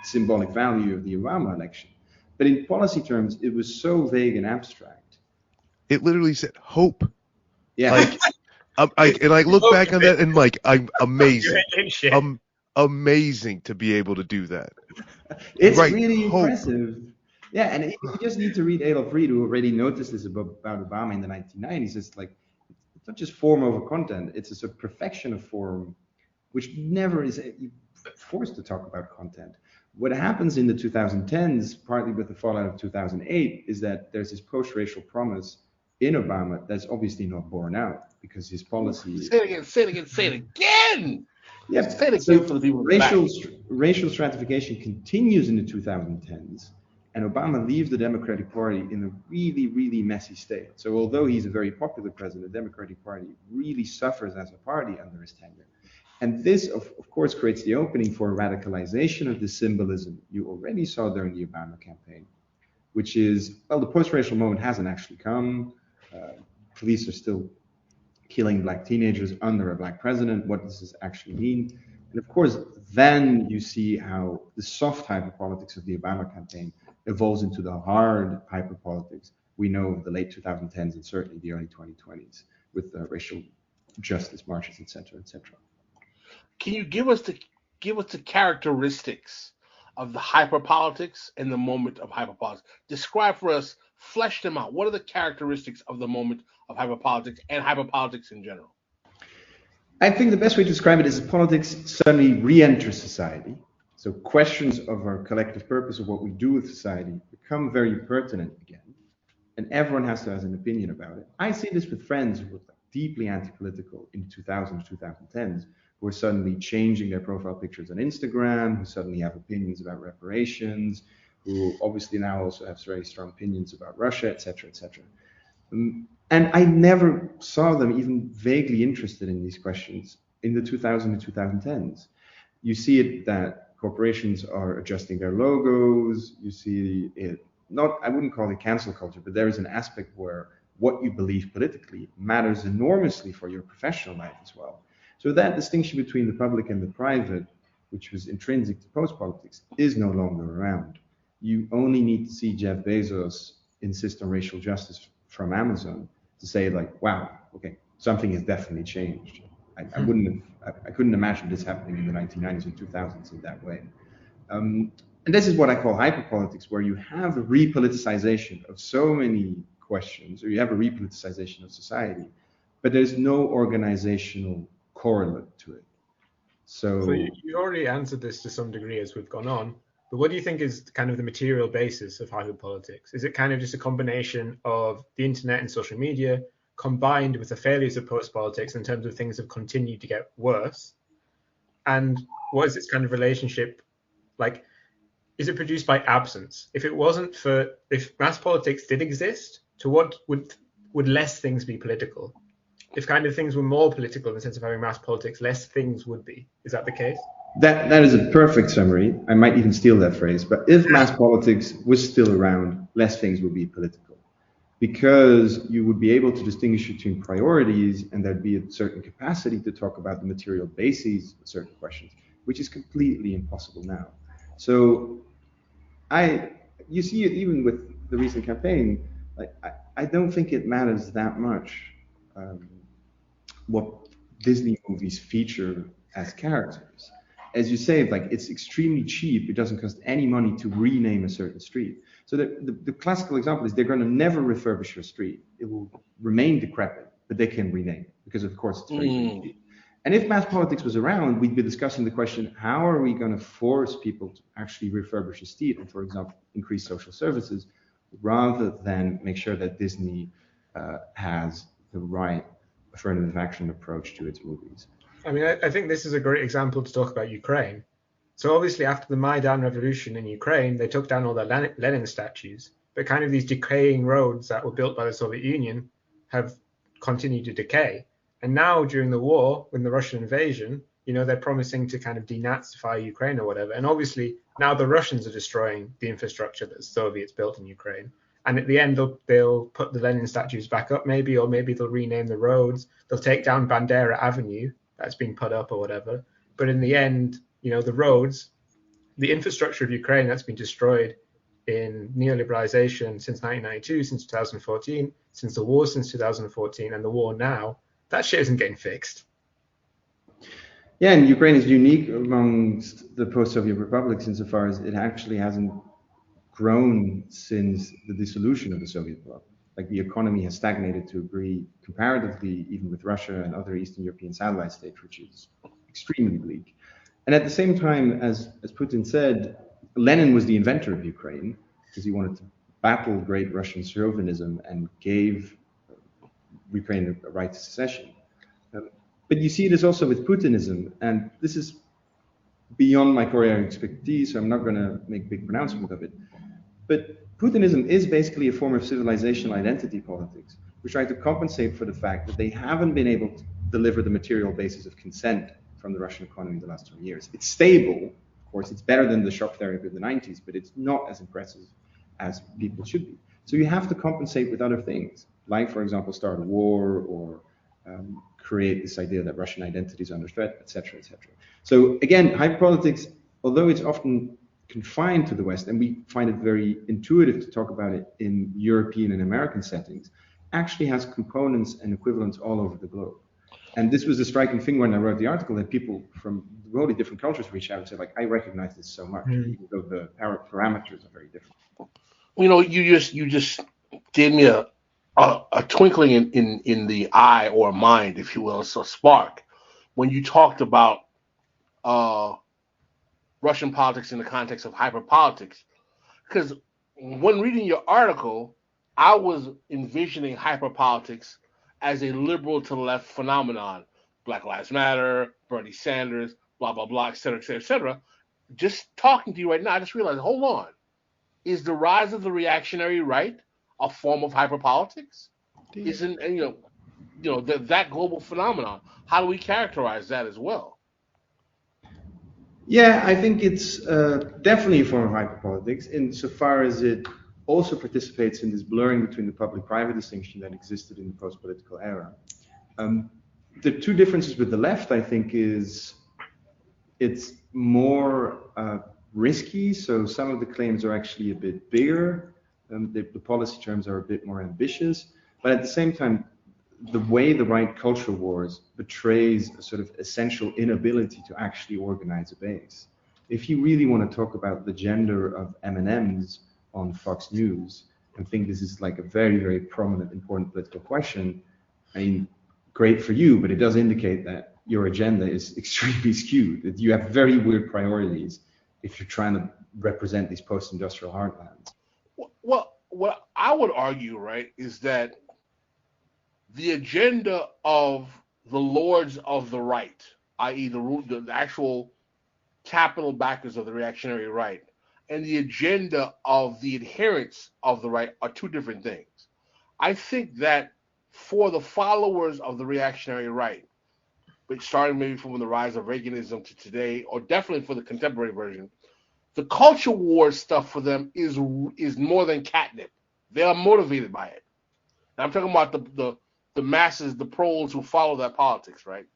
Speaker 3: symbolic value of the Obama election. But in policy terms, it was so vague and abstract.
Speaker 4: It literally said hope.
Speaker 3: Yeah.
Speaker 4: Like, I look back on that and like, I'm amazing. Amazing to be able to do that.
Speaker 3: It's really impressive. Yeah, and you just need to read Adolf Reed, who already noticed this about Obama in the 1990s. It's like, it's not just form over content. It's a sort of perfection of form, which never is forced to talk about content. What happens in the 2010s, partly with the fallout of 2008, is that there's this post-racial promise in Obama that's obviously not borne out because his policy.
Speaker 1: Say it again. Say it again.
Speaker 3: Yeah,
Speaker 1: say it again for the people.
Speaker 3: Racial stratification continues in the 2010s, and Obama leaves the Democratic Party in a really, really messy state. So although he's a very popular president, the Democratic Party really suffers as a party under his tenure. And this, of course, creates the opening for radicalization of the symbolism you already saw during the Obama campaign, which is, well, the post-racial moment hasn't actually come. Police are still killing black teenagers under a black president. What does this actually mean? And of course, then you see how the soft hyperpolitics of the Obama campaign evolves into the hard hyperpolitics we know of the late 2010s and certainly the early 2020s with racial justice marches, et cetera, et cetera.
Speaker 1: Can you give us the characteristics of the hyperpolitics and the moment of hyperpolitics? Describe for us, flesh them out. What are the characteristics of the moment of hyperpolitics and hyperpolitics in general?
Speaker 3: I think the best way to describe it is that politics suddenly re-enter society. So questions of our collective purpose of what we do with society become very pertinent again. And everyone has to have an opinion about it. I see this with friends who were deeply anti-political in the 2000s, 2010s, who are suddenly changing their profile pictures on Instagram, who suddenly have opinions about reparations, who obviously now also have very strong opinions about Russia, et cetera, et cetera. And I never saw them even vaguely interested in these questions in the 2000s and 2010s. You see it that corporations are adjusting their logos. You see it, I wouldn't call it cancel culture, but there is an aspect where what you believe politically matters enormously for your professional life as well. So that distinction between the public and the private, which was intrinsic to post-politics, is no longer around. You only need to see Jeff Bezos insist on racial justice from Amazon to say, like, wow, okay, something has definitely changed. I couldn't imagine this happening in the 1990s or 2000s in that way. And this is what I call hyperpolitics, where you have a repoliticization of so many questions, or you have a repoliticization of society, but there's no organizational correlate to it. So
Speaker 2: you already answered this to some degree as we've gone on, but what do you think is kind of the material basis of hyperpolitics? Is it kind of just a combination of the internet and social media combined with the failures of post-politics in terms of things have continued to get worse? And what is its kind of relationship? Like, is it produced by absence? If mass politics did exist, to what would less things be political? If kind of things were more political in the sense of having mass politics, less things would be. Is that the case?
Speaker 3: That is a perfect summary. I might even steal that phrase. But if mass politics was still around, less things would be political, because you would be able to distinguish between priorities, and there'd be a certain capacity to talk about the material bases of certain questions, which is completely impossible now. So you see it even with the recent campaign. Like, I don't think it matters that much what Disney movies feature as characters. As you say, like, it's extremely cheap. It doesn't cost any money to rename a certain street. So the classical example is they're going to never refurbish your street. It will remain decrepit, but they can rename it because, of course, it's very cheap. And if mass politics was around, we'd be discussing the question, how are we going to force people to actually refurbish a street and, for example, increase social services, rather than make sure that Disney has the right affirmative action approach to its movies.
Speaker 2: I mean, I think this is a great example to talk about Ukraine. So obviously after the Maidan revolution in Ukraine, they took down all the Lenin statues, but kind of these decaying roads that were built by the Soviet Union have continued to decay. And now during the war, with the Russian invasion, they're promising to kind of denazify Ukraine or whatever. And obviously now the Russians are destroying the infrastructure that the Soviets built in Ukraine. And at the end, they'll put the Lenin statues back up maybe, or maybe they'll rename the roads. They'll take down Bandera Avenue that's been put up or whatever. But in the end, the roads, the infrastructure of Ukraine that's been destroyed in neoliberalization since 1992, since 2014, since the war since 2014, and the war now, that shit isn't getting fixed.
Speaker 3: Yeah, and Ukraine is unique amongst the post-Soviet republics insofar as it actually hasn't grown since the dissolution of the Soviet bloc. Like, the economy has stagnated to a degree comparatively, even with Russia and other Eastern European satellite states, which is extremely bleak. And at the same time, as Putin said, Lenin was the inventor of Ukraine because he wanted to battle great Russian chauvinism and gave reclaim the right to secession. But you see this also with Putinism, and this is beyond my core area of expertise, so I'm not going to make a big pronouncement of it. But Putinism is basically a form of civilizational identity politics. We try to compensate for the fact that they haven't been able to deliver the material basis of consent from the Russian economy in the last 20 years. It's stable, of course, it's better than the shock therapy of the 90s, but it's not as impressive as people should be. So you have to compensate with other things, like, for example, start a war or create this idea that Russian identity is under threat, etc., etc. So again, hyperpolitics, although it's often confined to the West, and we find it very intuitive to talk about it in European and American settings, actually has components and equivalents all over the globe. And this was a striking thing when I wrote the article, that people from really different cultures reached out and said, like, I recognize this so much, even though the parameters are very different.
Speaker 1: You know, you just gave me a twinkling in the eye or mind, if you will, so spark, when you talked about Russian politics in the context of hyperpolitics. Because when reading your article, I was envisioning hyperpolitics as a liberal to left phenomenon. Black Lives Matter, Bernie Sanders, blah, blah, blah, et cetera, et cetera, et cetera. Just talking to you right now, I just realized, hold on. Is the rise of the reactionary right a form of hyperpolitics? Isn't, that global phenomenon? How do we characterize that as well?
Speaker 3: Yeah, I think it's definitely a form of hyperpolitics insofar as it also participates in this blurring between the public-private distinction that existed in the post-political era. The two differences with the left, I think, is it's more risky, so some of the claims are actually a bit bigger, the policy terms are a bit more ambitious, but at the same time, the way the right culture wars betrays a sort of essential inability to actually organize a base. If you really want to talk about the gender of M&Ms on Fox News and think this is like a very, very prominent, important political question, I mean, great for you, but it does indicate that your agenda is extremely skewed, that you have very weird priorities if you're trying to represent these post-industrial heartlands.
Speaker 1: Well, what I would argue, right, is that the agenda of the lords of the right, i.e. the actual capital backers of the reactionary right, and the agenda of the adherents of the right are two different things. I think that for the followers of the reactionary right, but starting maybe from the rise of Reaganism to today, or definitely for the contemporary version, the culture war stuff for them is more than catnip. They are motivated by it. And I'm talking about the masses, the proles who follow that politics, right?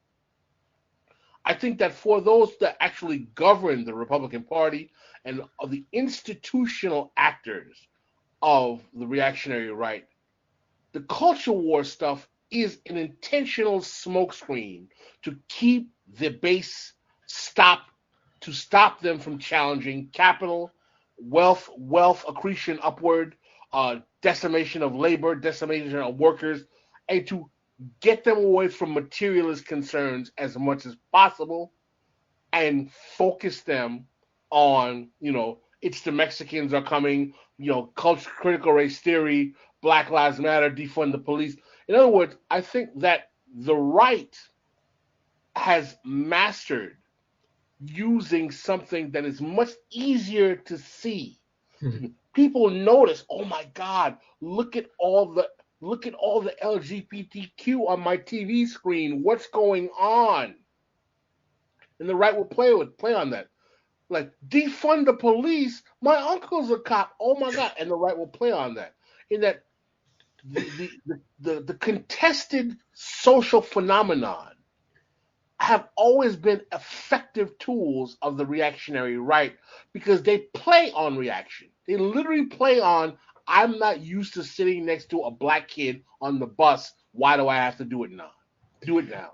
Speaker 1: I think that for those that actually govern the Republican Party and of the institutional actors of the reactionary right, the culture war stuff is an intentional smokescreen to keep the base stop them from challenging capital, wealth accretion upward, decimation of labor, decimation of workers, and to get them away from materialist concerns as much as possible and focus them on, it's the Mexicans are coming, culture, critical race theory, Black Lives Matter, defund the police. In other words, I think that the right has mastered using something that is much easier to see. People notice, oh my God, look at all the LGBTQ on my TV screen. What's going on? And the right will play on that. Like, defund the police. My uncle's a cop. Oh my God. And the right will play on that. In that the contested social phenomenon have always been effective tools of the reactionary right because they play on reaction. They literally play on, I'm not used to sitting next to a black kid on the bus. Why do I have to do it now? Do it now.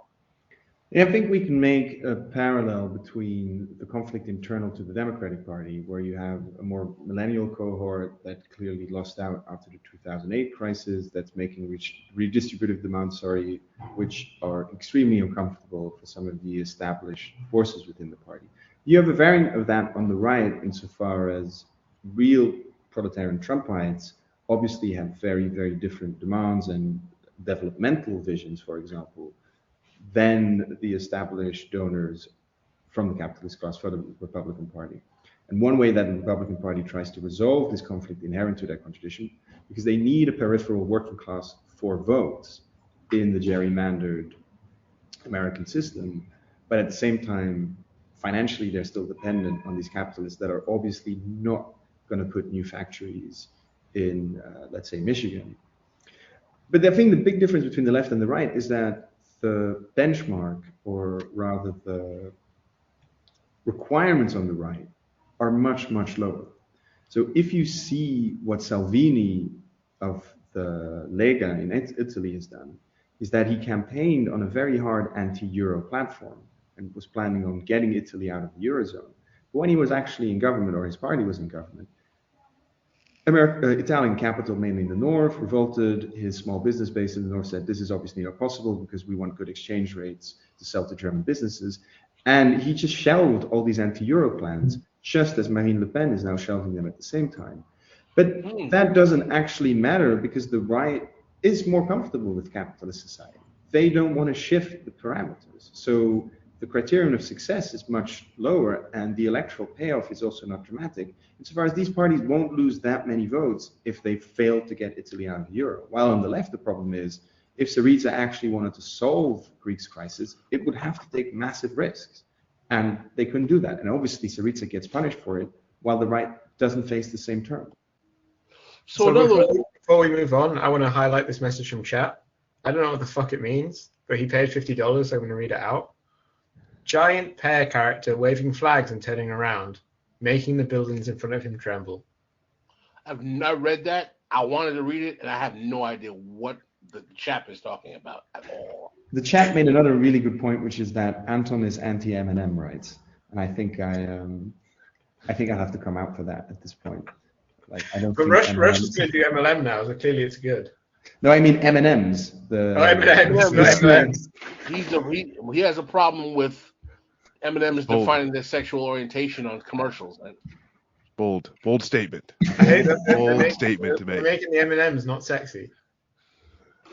Speaker 3: Yeah, I think we can make a parallel between the conflict internal to the Democratic Party, where you have a more millennial cohort that clearly lost out after the 2008 crisis, that's making redistributive demands, which are extremely uncomfortable for some of the established forces within the party. You have a variant of that on the right, insofar as real proletarian Trumpites obviously have very, very different demands and developmental visions, for example, than the established donors from the capitalist class for the Republican Party. And one way that the Republican Party tries to resolve this conflict inherent to that contradiction, because they need a peripheral working class for votes in the gerrymandered American system, but at the same time, financially, they're still dependent on these capitalists that are obviously not going to put new factories in, let's say, Michigan. But I think the big difference between the left and the right is that the benchmark, or rather the requirements on the right, are much, much lower. So if you see what Salvini of the Lega in Italy has done, is that he campaigned on a very hard anti-Euro platform and was planning on getting Italy out of the Eurozone. But when he was actually in government, or his party was in government, Italian capital, mainly in the north, revolted. His small business base in the north said, this is obviously not possible because we want good exchange rates to sell to German businesses. And he just shelved all these anti-Euro plans, just as Marine Le Pen is now shelving them at the same time. But that doesn't actually matter because the right is more comfortable with capitalist society. They don't want to shift the parameters. So the criterion of success is much lower, and the electoral payoff is also not dramatic, insofar as these parties won't lose that many votes if they fail to get Italy out of the euro. While on the left, the problem is, if Syriza actually wanted to solve Greece's crisis, it would have to take massive risks. And they couldn't do that. And obviously, Syriza gets punished for it, while the right doesn't face the same term.
Speaker 2: So before we move on, I want to highlight this message from chat. I don't know what the fuck it means, but he paid $50, so I'm going to read it out. Giant pear character waving flags and turning around, making the buildings in front of him tremble.
Speaker 1: I've not read that. I wanted to read it, and I have no idea what the chap is talking about at all.
Speaker 3: The chat made another really good point, which is that Anton is anti-MMM rights, and I think I'll have to come out for that at this point. Like, I don't.
Speaker 2: But Russia's going to do MLM now, so clearly it's good.
Speaker 3: No, I mean M&Ms.
Speaker 2: M&Ms.
Speaker 1: He has a problem with M&Ms defining their sexual orientation on commercials.
Speaker 4: Bold statement.
Speaker 2: I hate that.
Speaker 4: Bold statement to make.
Speaker 2: They're making the M&Ms not sexy.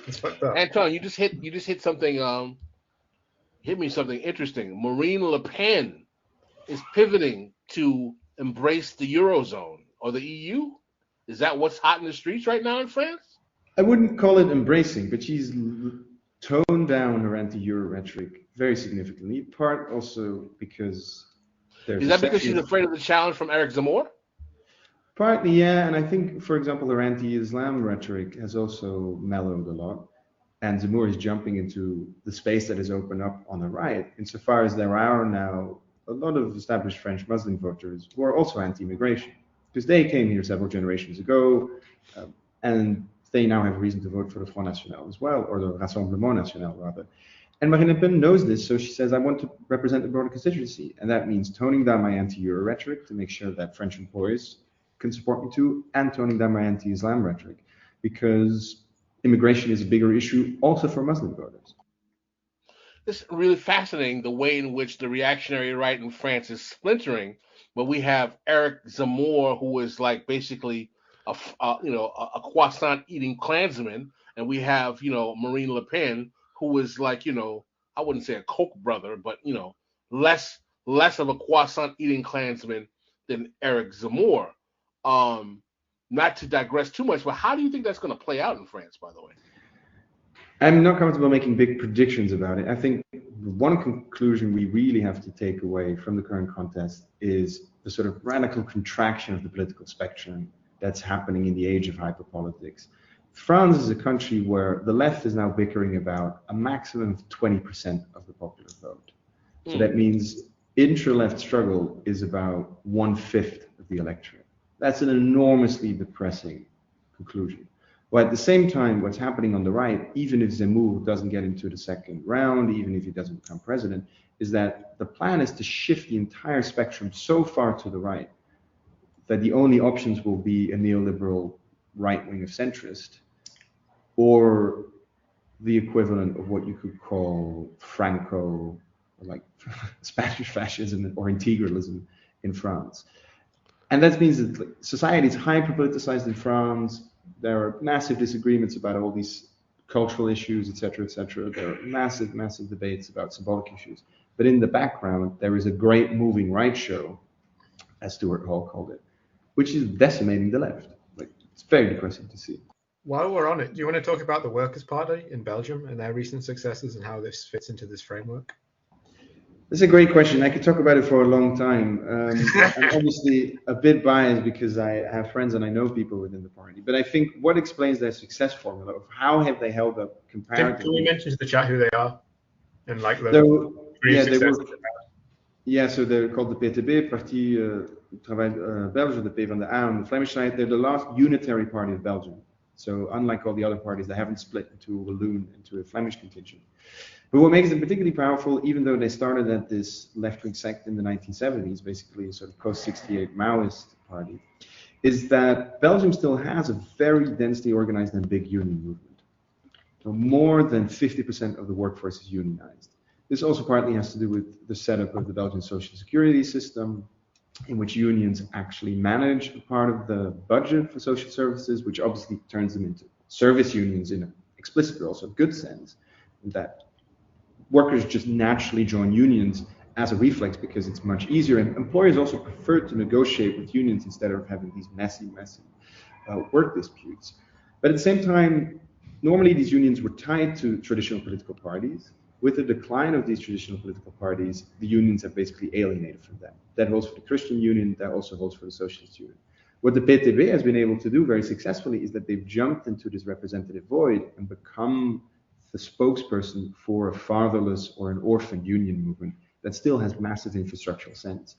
Speaker 2: It's fucked up.
Speaker 1: Anton, you just hit something. Hit me something interesting. Marine Le Pen is pivoting to embrace the Eurozone or the EU. Is that what's hot in the streets right now in France?
Speaker 3: I wouldn't call it embracing, but she's toned down her anti-Euro rhetoric very significantly. Part also because
Speaker 1: is that because she's afraid of the challenge from Eric Zamora?
Speaker 3: Partly, yeah, and I think, for example, her anti-Islam rhetoric has also mellowed a lot, and Zamora is jumping into the space that is opened up on the right, insofar as there are now a lot of established French Muslim voters who are also anti-immigration, because they came here several generations ago, and they now have a reason to vote for the Front National as well, or the Rassemblement National rather. And Marine Le Pen knows this, so she says, I want to represent the broader constituency. And that means toning down my anti-Euro rhetoric to make sure that French employers can support me too, and toning down my anti-Islam rhetoric, because immigration is a bigger issue also for Muslim voters.
Speaker 1: It's really fascinating the way in which the reactionary right in France is splintering, but we have Eric Zamora, who is like basically a croissant eating Klansman, and we have Marine Le Pen, who is like I wouldn't say a Koch brother, but less of a croissant eating Klansman than Eric Zamora. Not to digress too much, but how do you think that's going to play out in France, by the way?
Speaker 3: I'm not comfortable making big predictions about it. I think one conclusion we really have to take away from the current contest is the sort of radical contraction of the political spectrum that's happening in the age of hyperpolitics. France is a country where the left is now bickering about a maximum of 20% of the popular vote. So that means intra-left struggle is about 1/5 of the electorate. That's an enormously depressing conclusion. But at the same time, what's happening on the right, even if Zemmour doesn't get into the second round, even if he doesn't become president, is that the plan is to shift the entire spectrum so far to the right that the only options will be a neoliberal right wing of centrist, or the equivalent of what you could call Franco, or like Spanish fascism or integralism in France. And that means that society is hyper-politicized in France. There are massive disagreements about all these cultural issues, etc., etc. There are massive, massive debates about symbolic issues. But in the background, there is a great moving right show, as Stuart Hall called it, which is decimating the left. Like, it's very depressing to see.
Speaker 2: While we're on it, do you want to talk about the Workers' Party in Belgium and their recent successes and how this fits into this framework?
Speaker 3: That's a great question. I could talk about it for a long time. I'm obviously a bit biased because I have friends and I know people within the party. But I think what explains their success formula of how have they held up comparatively.
Speaker 2: Can we mention to the chat who they are and like the
Speaker 3: so they're called the PTB, Parti Travail Belge, the PvdA on the Flemish side. They're the last unitary party of Belgium. So unlike all the other parties, they haven't split into a Walloon, into a Flemish contingent. But what makes them particularly powerful, even though they started at this left-wing sect in the 1970s, basically a sort of post-68 Maoist party, is that Belgium still has a very densely organized and big union movement. So more than 50% of the workforce is unionized. This also partly has to do with the setup of the Belgian social security system, in which unions actually manage a part of the budget for social services, which obviously turns them into service unions in an explicit but also good sense, that workers just naturally join unions as a reflex because it's much easier, and employers also prefer to negotiate with unions instead of having these messy work disputes. But at the same time, normally these unions were tied to traditional political parties. With the decline of these traditional political parties, the unions have basically alienated from them. That holds for the Christian Union, that also holds for the Socialist Union. What the PTB has been able to do very successfully is that they've jumped into this representative void and become the spokesperson for a fatherless or an orphan union movement that still has massive infrastructural sense.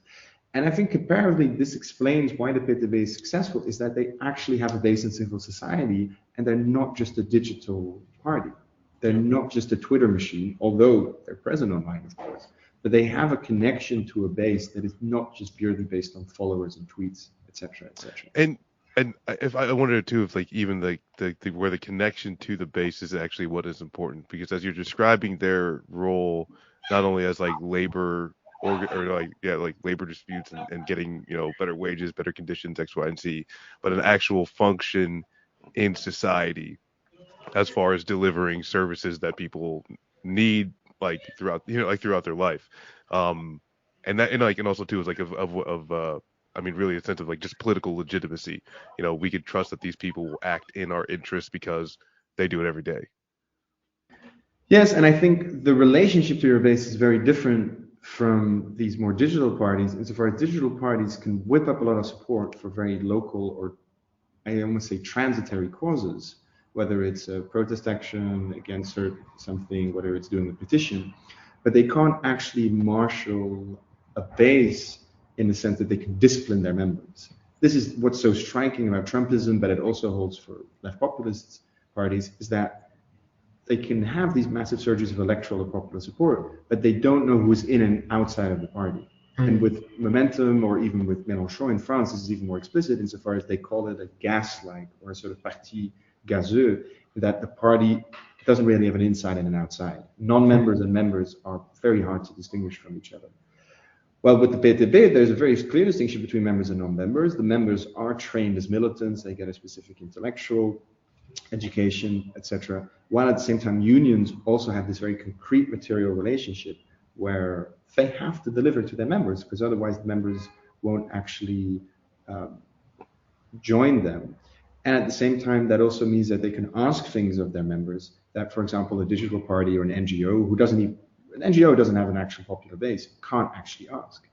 Speaker 3: And I think comparatively, this explains why the PTB is successful, is that they actually have a base in civil society and they're not just a digital party. They're not just a Twitter machine, although they're present online, of course, but they have a connection to a base that is not just purely based on followers and tweets, etc., etc.
Speaker 4: And if I wonder too, if like even the where the connection to the base is actually what is important, because as you're describing their role, not only as like labor like labor disputes and getting better wages, better conditions, X, Y, and Z, but an actual function in society as far as delivering services that people need like throughout their life, and also too is like I mean, really a sense of like just political legitimacy. We could trust that these people will act in our interests because they do it every day.
Speaker 3: Yes, and I think the relationship to your base is very different from these more digital parties, insofar as digital parties can whip up a lot of support for very local, or I almost say transitory causes, whether it's a protest action against something, whether it's doing a petition, but they can't actually marshal a base in the sense that they can discipline their members. This is what's so striking about Trumpism, but it also holds for left populist parties, is that they can have these massive surges of electoral or popular support, but they don't know who's in and outside of the party. And with Momentum, or even with Mélenchon in France, this is even more explicit insofar as they call it a gas-like or a sort of parti gazeux, that the party doesn't really have an inside and an outside. Non-members and members are very hard to distinguish from each other. Well, with the PTB, there's a very clear distinction between members and non-members. The members are trained as militants, they get a specific intellectual education, etc. While at the same time, unions also have this very concrete material relationship where they have to deliver to their members, because otherwise the members won't actually join them. And at the same time, that also means that they can ask things of their members that, for example, a digital party or an NGO who doesn't have an actual popular base can't actually ask.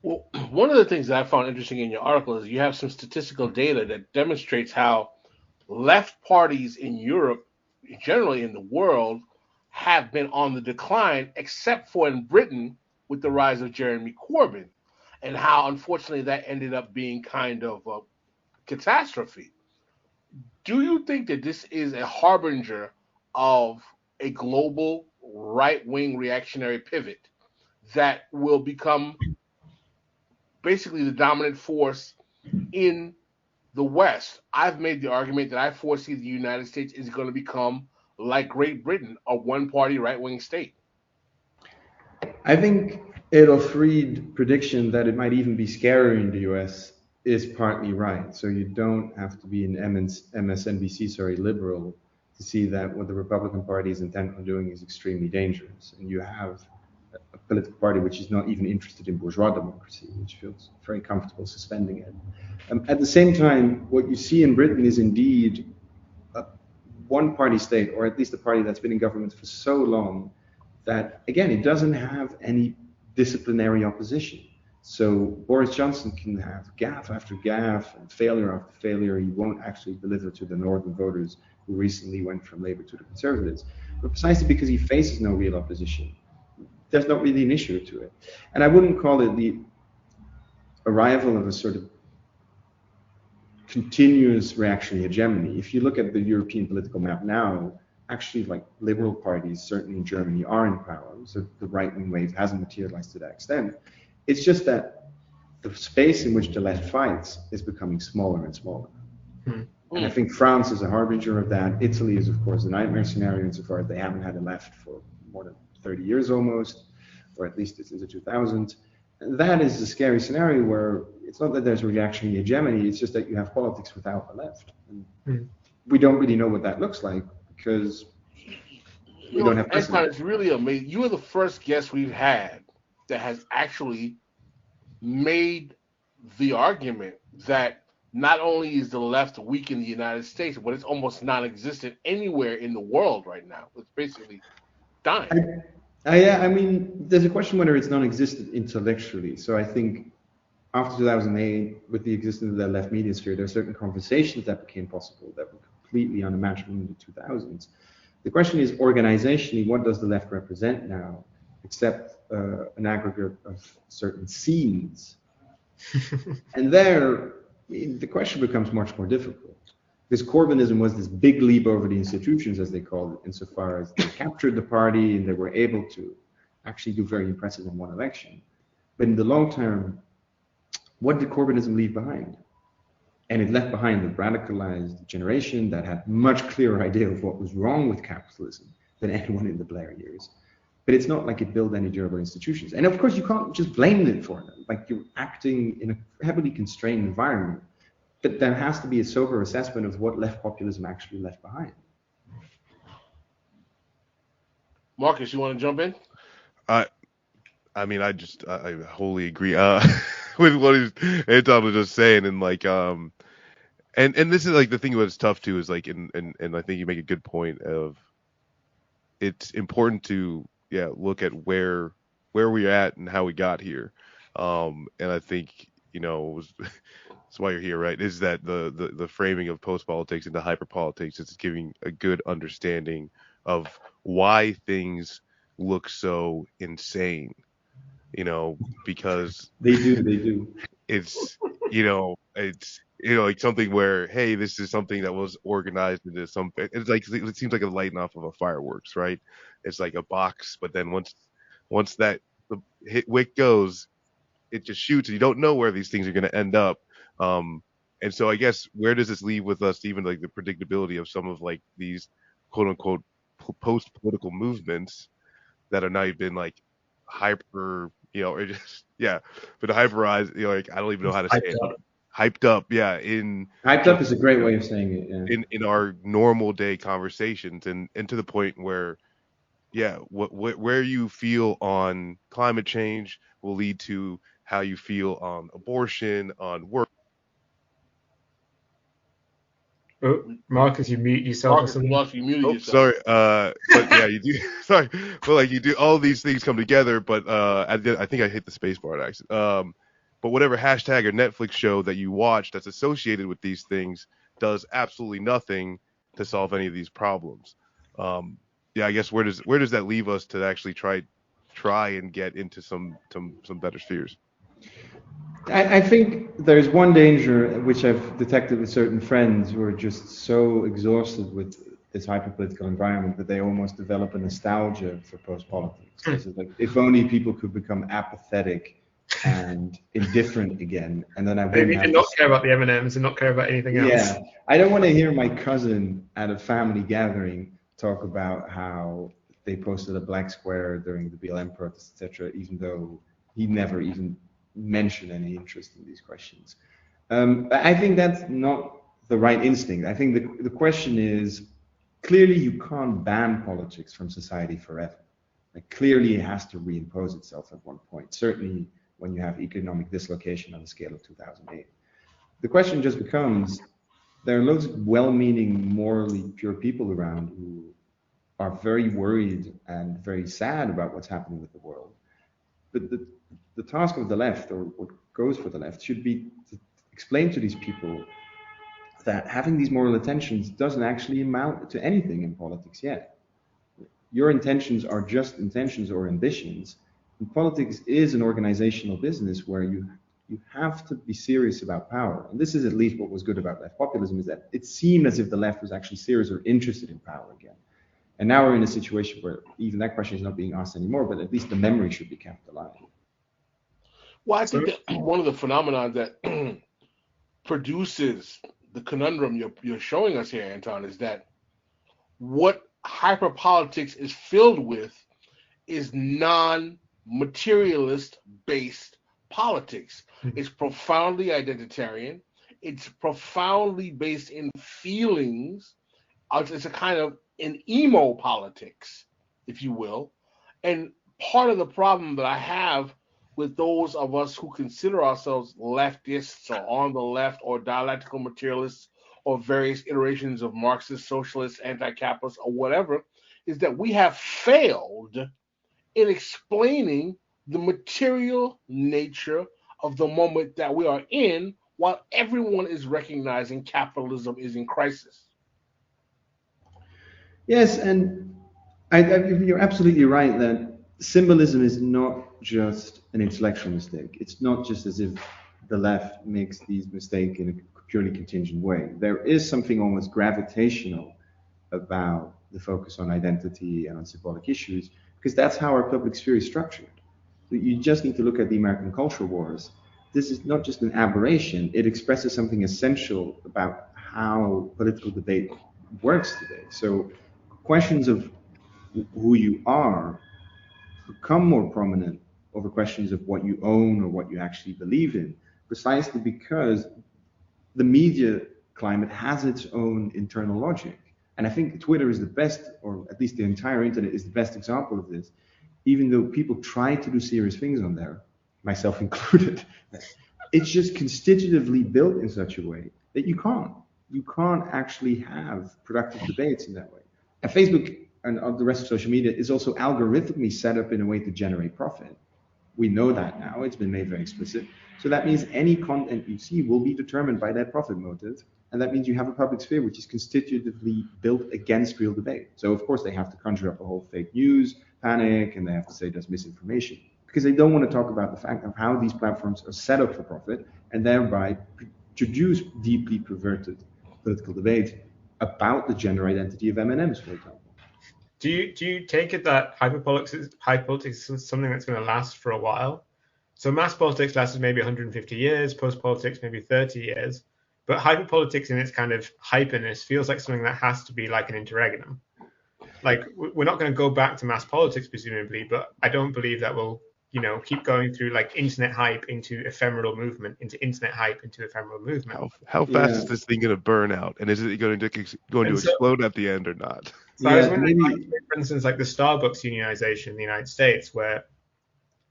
Speaker 1: Well, one of the things that I found interesting in your article is you have some statistical data that demonstrates how left parties in Europe, generally in the world, have been on the decline, except for in Britain with the rise of Jeremy Corbyn, and how unfortunately that ended up being kind of a catastrophe. Do you think that this is a harbinger of a global right-wing reactionary pivot that will become basically the dominant force in the West? I've made the argument that I foresee the United States is going to become, like Great Britain, a one-party right-wing state.
Speaker 3: I think it'll feed prediction that it might even be scarier in the US is partly right. So you don't have to be an MSNBC, liberal, to see that what the Republican Party is intent on doing is extremely dangerous. And you have a political party which is not even interested in bourgeois democracy, which feels very comfortable suspending it. At the same time, what you see in Britain is indeed a one-party state, or at least a party that's been in government for so long that, again, it doesn't have any disciplinary opposition. So Boris Johnson can have gaffe after gaffe and failure after failure. He won't actually deliver to the northern voters who recently went from Labour to the Conservatives, but precisely because he faces no real opposition. There's not really an issue to it. And I wouldn't call it the arrival of a sort of continuous reactionary hegemony. If you look at the European political map now, actually, like, liberal parties, certainly in Germany, are in power. So the right-wing wave hasn't materialized to that extent. It's just that the space in which the left fights is becoming smaller and smaller. And I think France is a harbinger of that. Italy is, of course, a nightmare scenario insofar as they haven't had a left for more than 30 years almost, or at least since the 2000s. And that is a scary scenario where it's not that there's a reactionary hegemony, it's just that you have politics without the left. And we don't really know what that looks like because we don't have precedent.
Speaker 1: It's really amazing. You are the first guest we've had that has actually made the argument that not only is the left weak in the United States, but it's almost non-existent anywhere in the world right now. It's basically dying.
Speaker 3: I mean, there's a question whether it's non-existent intellectually. So I think after 2008, with the existence of the left media sphere, there are certain conversations that became possible that were completely unimaginable in the 2000s. The question is, organizationally, what does the left represent now, except an aggregate of certain scenes? And there, the question becomes much more difficult. Because Corbynism was this big leap over the institutions, as they called it, insofar as they captured the party and they were able to actually do very impressive in one election. But in the long term, what did Corbynism leave behind? And it left behind a radicalized generation that had much clearer idea of what was wrong with capitalism than anyone in the Blair years. But it's not like it built any durable institutions. And of course, you can't just blame it for them. Like, you're acting in a heavily constrained environment. But there has to be a sober assessment of what left populism actually left behind.
Speaker 1: Marcus, you want to jump in?
Speaker 4: I mean, I wholly agree with what Anton was just saying, and like and this is like the thing that's tough too is like and I think you make a good point of it's important to look at where we're at and how we got here, and I think that's why you're here, right? Is that the framing of post-politics into hyperpolitics is giving a good understanding of why things look so insane, because
Speaker 3: they do.
Speaker 4: It's like something where, hey, this is something that was organized into something. It's like it seems like a lighting off of a fireworks, right? It's like a box, but then once that the wick goes, it just shoots, and you don't know where these things are going to end up. And so I guess where does this leave with us, even like the predictability of some of like these quote unquote post-political movements that are now been like hyper, or just but hyperized, like I don't even know how to say it. Hyped up,
Speaker 3: hyped up is a great way of saying it.
Speaker 4: In our normal day conversations, and to the point where where you feel on climate change will lead to how you feel on abortion, on work.
Speaker 2: Oh, Marcus, you mute yourself.
Speaker 1: Marcus, you muted yourself.
Speaker 4: Sorry, but you do. Sorry, but like you do, all these things come together. But I think I hit the space bar at accident. But whatever hashtag or Netflix show that you watch that's associated with these things does absolutely nothing to solve any of these problems. I guess where does that leave us to actually try and get into some better spheres?
Speaker 3: I think there's one danger which I've detected with certain friends who are just so exhausted with this hyperpolitical environment that they almost develop a nostalgia for post-politics. It's like, if only people could become apathetic and indifferent again, and then I wouldn't
Speaker 2: maybe not care about the M&Ms and not care about anything else.
Speaker 3: Yeah, I don't want to hear my cousin at a family gathering talk about how they posted a black square during the BLM protests, etc., even though he never even mentioned any interest in these questions. I think that's not the right instinct. I think the question is, clearly you can't ban politics from society forever. Like, clearly it has to reimpose itself at one point, certainly when you have economic dislocation on the scale of 2008. The question just becomes, there are loads of well-meaning, morally pure people around who are very worried and very sad about what's happening with the world. But the task of the left, or what goes for the left, should be to explain to these people that having these moral intentions doesn't actually amount to anything in politics yet. Your intentions are just intentions or ambitions. And politics is an organizational business where you have to be serious about power. And this is at least what was good about left populism, is that it seemed as if the left was actually serious or interested in power again. And now we're in a situation where even that question is not being asked anymore, but at least the memory should be kept alive.
Speaker 1: Well, I think that one of the phenomena that produces the conundrum you're showing us here, Anton, is that what hyperpolitics is filled with is non-materialist based politics. It's profoundly identitarian. It's profoundly based in feelings. It's a kind of an emo politics, if you will. And part of the problem that I have with those of us who consider ourselves leftists or on the left or dialectical materialists or various iterations of Marxist, socialist, anti-capitalist, or whatever, is that we have failed in explaining the material nature of the moment that we are in, while everyone is recognizing capitalism is in crisis.
Speaker 3: Yes, and you're absolutely right that symbolism is not just an intellectual mistake. It's not just as if the left makes these mistakes in a purely contingent way. There is something almost gravitational about the focus on identity and on symbolic issues, because that's how our public sphere is structured. So you just need to look at the American culture wars. This is not just an aberration. It expresses something essential about how political debate works today. So questions of who you are become more prominent over questions of what you own or what you actually believe in, precisely because the media climate has its own internal logic. And I think Twitter is the best, or at least the entire internet is the best example of this, even though people try to do serious things on there, myself included. It's just constitutively built in such a way that you can't actually have productive debates in that way. And Facebook and the rest of social media is also algorithmically set up in a way to generate profit. We know that now, it's been made very explicit. So that means any content you see will be determined by that profit motive. And that means you have a public sphere which is constitutively built against real debate. So of course they have to conjure up a whole fake news panic, and they have to say there's misinformation, because they don't want to talk about the fact of how these platforms are set up for profit and thereby produce deeply perverted political debate about the gender identity of M&Ms, for example.
Speaker 2: Do you take it that hyperpolitics is something that's going to last for a while? So mass politics lasted maybe 150 years, post-politics maybe 30 years, but hyperpolitics in its kind of hyperness feels like something that has to be like an interregnum. Like, we're not going to go back to mass politics, presumably, but I don't believe that we'll, keep going through like internet hype into ephemeral movement, into internet hype into ephemeral movement.
Speaker 4: How fast is this thing going to burn out? And is it going to explode at the end or not?
Speaker 2: So I was wondering, for instance, like the Starbucks unionization in the United States, where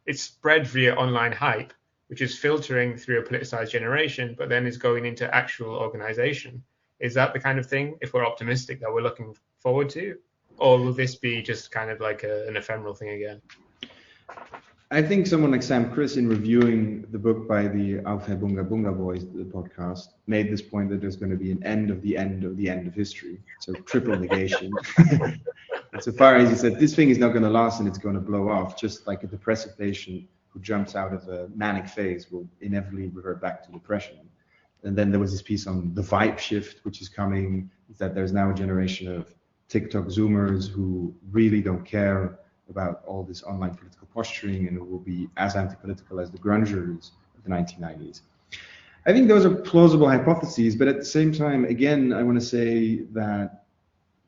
Speaker 2: it's spread via online hype, which is filtering through a politicized generation, but then is going into actual organization. Is that the kind of thing, if we're optimistic, that we're looking forward to? Or will this be just kind of like an ephemeral thing again?
Speaker 3: I think someone like Sam Chris, in reviewing the book by the Alfred Bunga Bunga Boys, the podcast, made this point that there's going to be an end of the end of the end of history. So triple negation. And so far as he said, this thing is not going to last and it's going to blow off, just like a depressive patient who jumps out of a manic phase will inevitably revert back to depression. And then there was this piece on the vibe shift, which is coming, that there's now a generation of TikTok Zoomers who really don't care about all this online political posturing and it will be as anti-political as the grungers of the 1990s. I think those are plausible hypotheses, but at the same time, again, I want to say that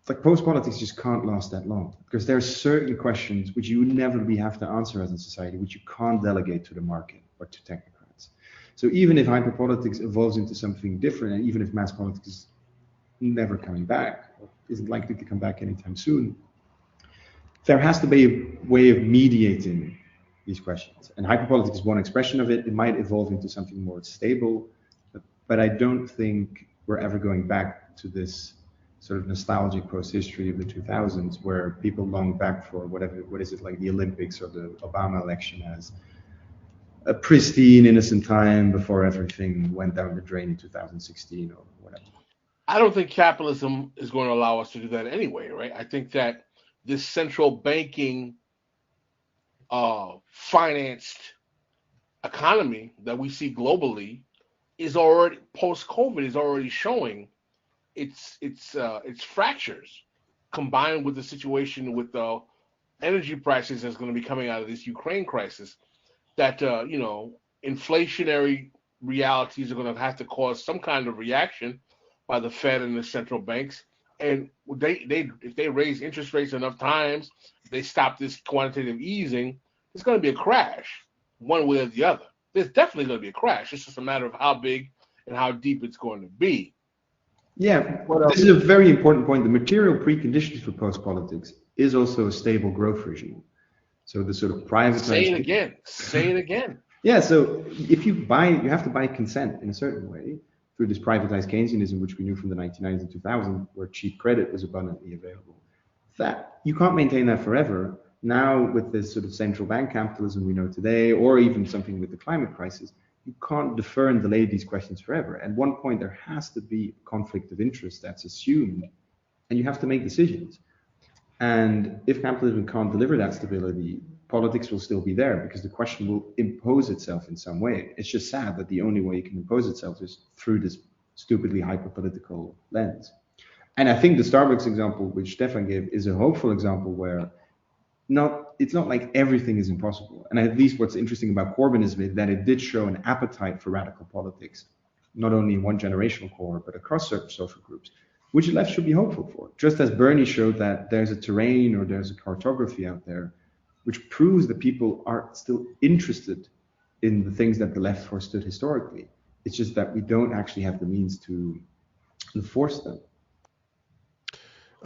Speaker 3: like post-politics just can't last that long, because there are certain questions which you would never have to answer as a society, which you can't delegate to the market or to technocrats. So even if hyperpolitics evolves into something different, and even if mass politics is never coming back, or isn't likely to come back anytime soon, there has to be a way of mediating these questions. And hyperpolitics is one expression of it. It might evolve into something more stable, but I don't think we're ever going back to this sort of nostalgic post-history of the 2000s where people long back for what is it, like the Olympics or the Obama election as a pristine, innocent time before everything went down the drain in 2016 or whatever.
Speaker 1: I don't think capitalism is going to allow us to do that anyway, right? I think that this central banking financed economy that we see globally is already post-COVID is already showing its fractures, combined with the situation with the energy prices that's going to be coming out of this Ukraine crisis. That inflationary realities are going to have to cause some kind of reaction by the Fed and the central banks. And if they raise interest rates enough times, if they stop this quantitative easing, there's going to be a crash, one way or the other. There's definitely going to be a crash. It's just a matter of how big and how deep it's going to be.
Speaker 3: Yeah, this is a very important point. The material preconditions for post-politics is also a stable growth regime. So the sort of privatized...
Speaker 1: Say it again.
Speaker 3: Yeah, so if you have to buy consent in a certain way through this privatized Keynesianism, which we knew from the 1990s and 2000s, where cheap credit was abundantly available. That you can't maintain that forever. Now, with this sort of central bank capitalism we know today, or even something with the climate crisis, you can't defer and delay these questions forever. At one point, there has to be a conflict of interest that's assumed, and you have to make decisions. And if capitalism can't deliver that stability, politics will still be there because the question will impose itself in some way. It's just sad that the only way it can impose itself is through this stupidly hyper-political lens. And I think the Starbucks example, which Stefan gave, is a hopeful example where it's not like everything is impossible. And at least what's interesting about Corbynism is that it did show an appetite for radical politics, not only in one generational cohort, but across certain social groups, which the left should be hopeful for. Just as Bernie showed that there's a terrain or there's a cartography out there, which proves that people are still interested in the things that the left forstood historically. It's just that we don't actually have the means to enforce them.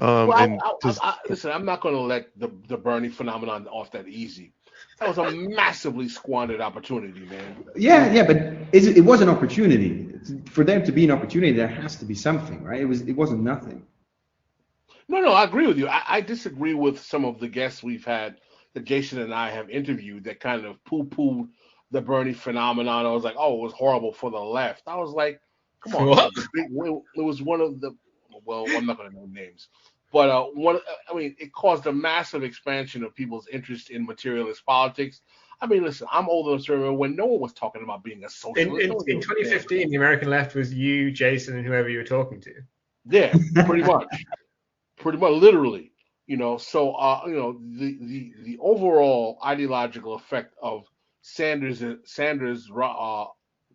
Speaker 1: Listen, I'm not going to let the Bernie phenomenon off that easy. That was a massively squandered opportunity, man.
Speaker 3: Yeah, but it was an opportunity. For there to be an opportunity, there has to be something, right? It wasn't nothing.
Speaker 1: No, I agree with you. I disagree with some of the guests we've had that Jason and I have interviewed that kind of poo-pooed the Bernie phenomenon. I was like, oh, it was horrible for the left. I was like, come on.
Speaker 2: What?
Speaker 1: It was one of the, well, I'm not going to name names, but it caused a massive expansion of people's interest in materialist politics. I mean, listen, I'm old enough to remember when no one was talking about being a socialist.
Speaker 2: In 2015, the American left was you, Jason, and whoever you were talking to.
Speaker 1: Yeah, pretty much, literally. So the overall ideological effect of Sanders'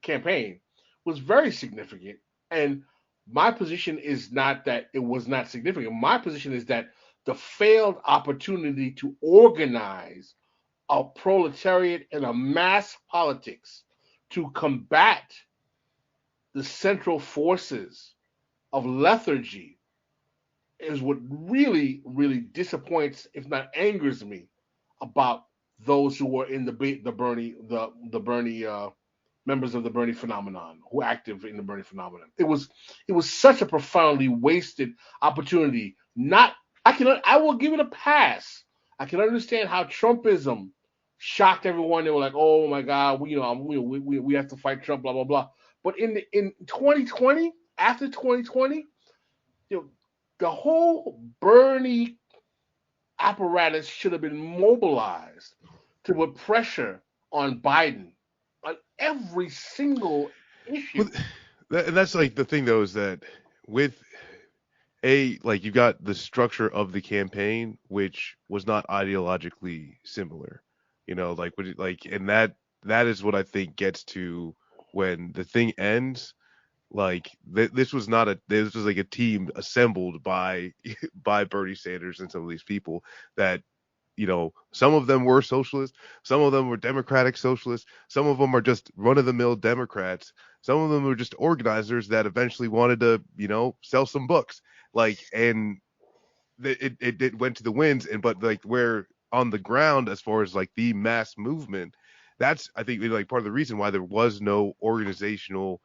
Speaker 1: campaign was very significant, and my position is not that it was not significant. My position is that the failed opportunity to organize a proletariat and a mass politics to combat the central forces of lethargy is what really, really disappoints, if not angers me, about those who were in the Bernie members of the Bernie phenomenon, who are active in the Bernie phenomenon. It was such a profoundly wasted opportunity. I will give it a pass. I can understand how Trumpism shocked everyone. They were like, "Oh my God, we have to fight Trump," blah blah blah. But in 2020, after 2020, the whole Bernie apparatus should have been mobilized to put pressure on Biden on every single issue.
Speaker 4: That's like the thing, though, is that with you got the structure of the campaign, which was not ideologically similar, and that is what I think gets to when the thing ends. This was like a team assembled by Bernie Sanders and some of these people that some of them were socialists, some of them were democratic socialists, some of them are just run-of-the-mill Democrats, some of them were just organizers that eventually wanted to, sell some books. And it went to the winds, but where on the ground, as far as the mass movement, that's, I think, part of the reason why there was no organizational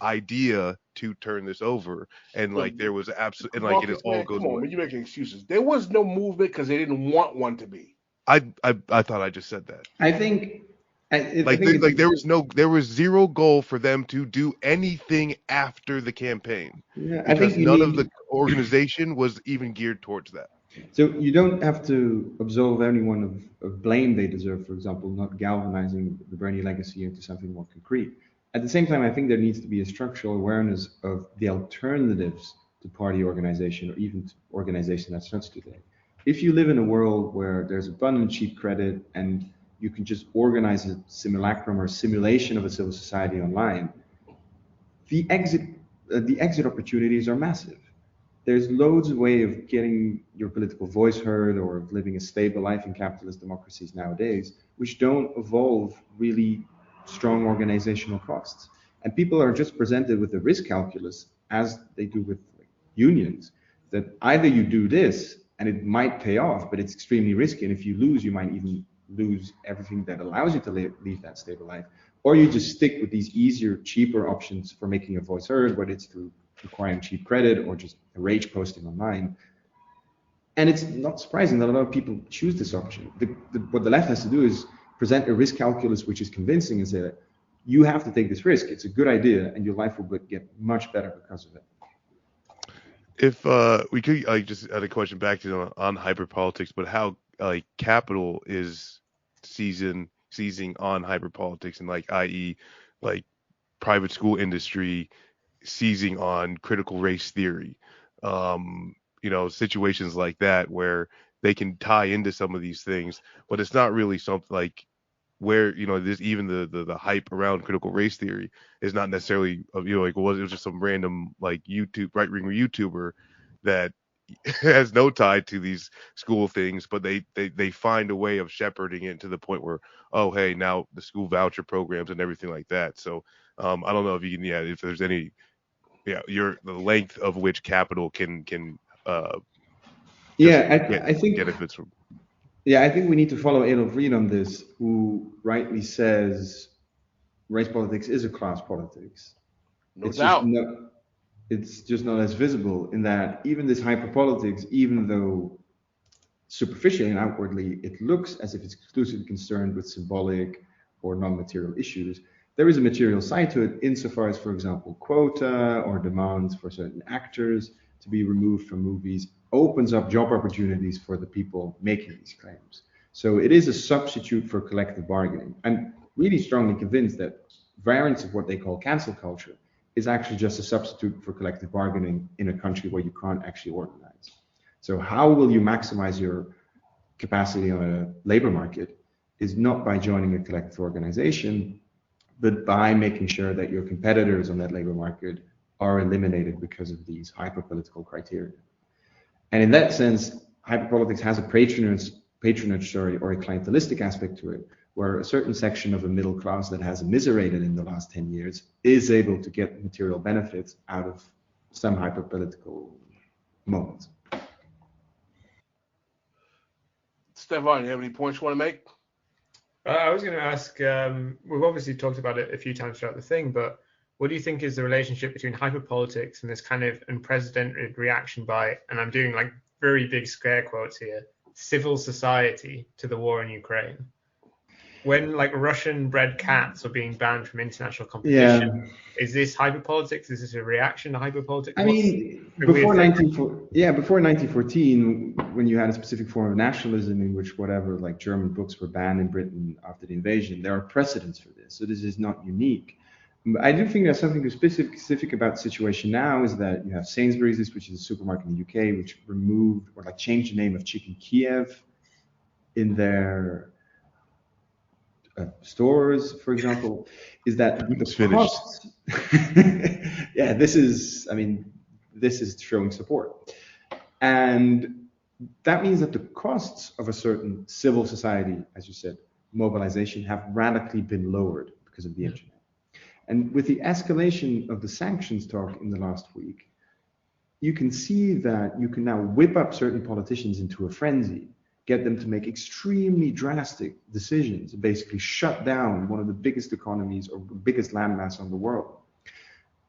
Speaker 4: idea to turn this over, and there was absolutely, and it all goes away.
Speaker 1: You're making excuses. There was no movement because they didn't want one to be.
Speaker 4: I thought I just said that.
Speaker 3: I think
Speaker 4: there was zero goal for them to do anything after the campaign.
Speaker 3: Yeah,
Speaker 4: because I think none of the organization was even geared towards that.
Speaker 3: So you don't have to absolve anyone of blame they deserve, for example, not galvanizing the Bernie legacy into something more concrete. At the same time, I think there needs to be a structural awareness of the alternatives to party organization, or even to organization as such today. If you live in a world where there's abundant cheap credit and you can just organize a simulacrum or simulation of a civil society online, the exit opportunities are massive. There's loads of ways of getting your political voice heard or of living a stable life in capitalist democracies nowadays, which don't involve really strong organizational costs. And people are just presented with a risk calculus, as they do with unions, that either you do this and it might pay off, but it's extremely risky. And if you lose, you might even lose everything that allows you to lead that stable life. Or you just stick with these easier, cheaper options for making your voice heard, whether it's through acquiring cheap credit or just rage posting online. And it's not surprising that a lot of people choose this option. What the left has to do is present a risk calculus which is convincing and say that you have to take this risk. It's a good idea, and your life will get much better because of it.
Speaker 4: If we could, just add a question back to on hyperpolitics, but how capital is seizing on hyperpolitics, and i.e. private school industry seizing on critical race theory, situations like that where they can tie into some of these things, but it's not really something where there's even the hype around critical race theory is not necessarily it was just some random YouTube right-wing YouTuber that has no tie to these school things, but they find a way of shepherding it to the point where, oh hey, now the school voucher programs and everything like that. So I don't know if you can if there's any the length of which capital can
Speaker 3: I think
Speaker 4: benefits from.
Speaker 3: Yeah, I think we need to follow Adolf Reed on this, who rightly says race politics is a class politics.
Speaker 1: No doubt.
Speaker 3: It's just not as visible in that even this hyperpolitics, even though superficially and outwardly it looks as if it's exclusively concerned with symbolic or non-material issues, there is a material side to it insofar as, for example, quota or demands for certain actors to be removed from movies opens up job opportunities for the people making these claims. So it is a substitute for collective bargaining. I'm really strongly convinced that variants of what they call cancel culture is actually just a substitute for collective bargaining in a country where you can't actually organize. So how will you maximize your capacity on a labor market is not by joining a collective organization, but by making sure that your competitors on that labor market are eliminated because of these hyperpolitical criteria. And in that sense, hyperpolitics has a patronage, or a clientelistic aspect to it, where a certain section of a middle class that has immiserated in the last 10 years is able to get material benefits out of some hyperpolitical moments.
Speaker 1: Stefan, you have any points you want to make?
Speaker 2: I was going to ask, we've obviously talked about it a few times throughout the thing, but what do you think is the relationship between hyperpolitics and this kind of unprecedented reaction by, and I'm doing very big scare quotes here, civil society to the war in Ukraine? When Russian-bred cats are being banned from international competition, is this hyperpolitics? Is this a reaction to hyperpolitics?
Speaker 3: I mean, before 1914, when you had a specific form of nationalism in which German books were banned in Britain after the invasion, there are precedents for this. So this is not unique. I do think there's something specific about the situation now is that you have Sainsbury's, which is a supermarket in the UK, which removed or changed the name of Chicken Kiev in their stores, for example. Is that the cost? Yeah, this is showing support. And that means that the costs of a certain civil society, as you said, mobilization have radically been lowered because of the internet. And with the escalation of the sanctions talk in the last week, you can see that you can now whip up certain politicians into a frenzy, get them to make extremely drastic decisions, basically shut down one of the biggest economies or biggest landmass on the world,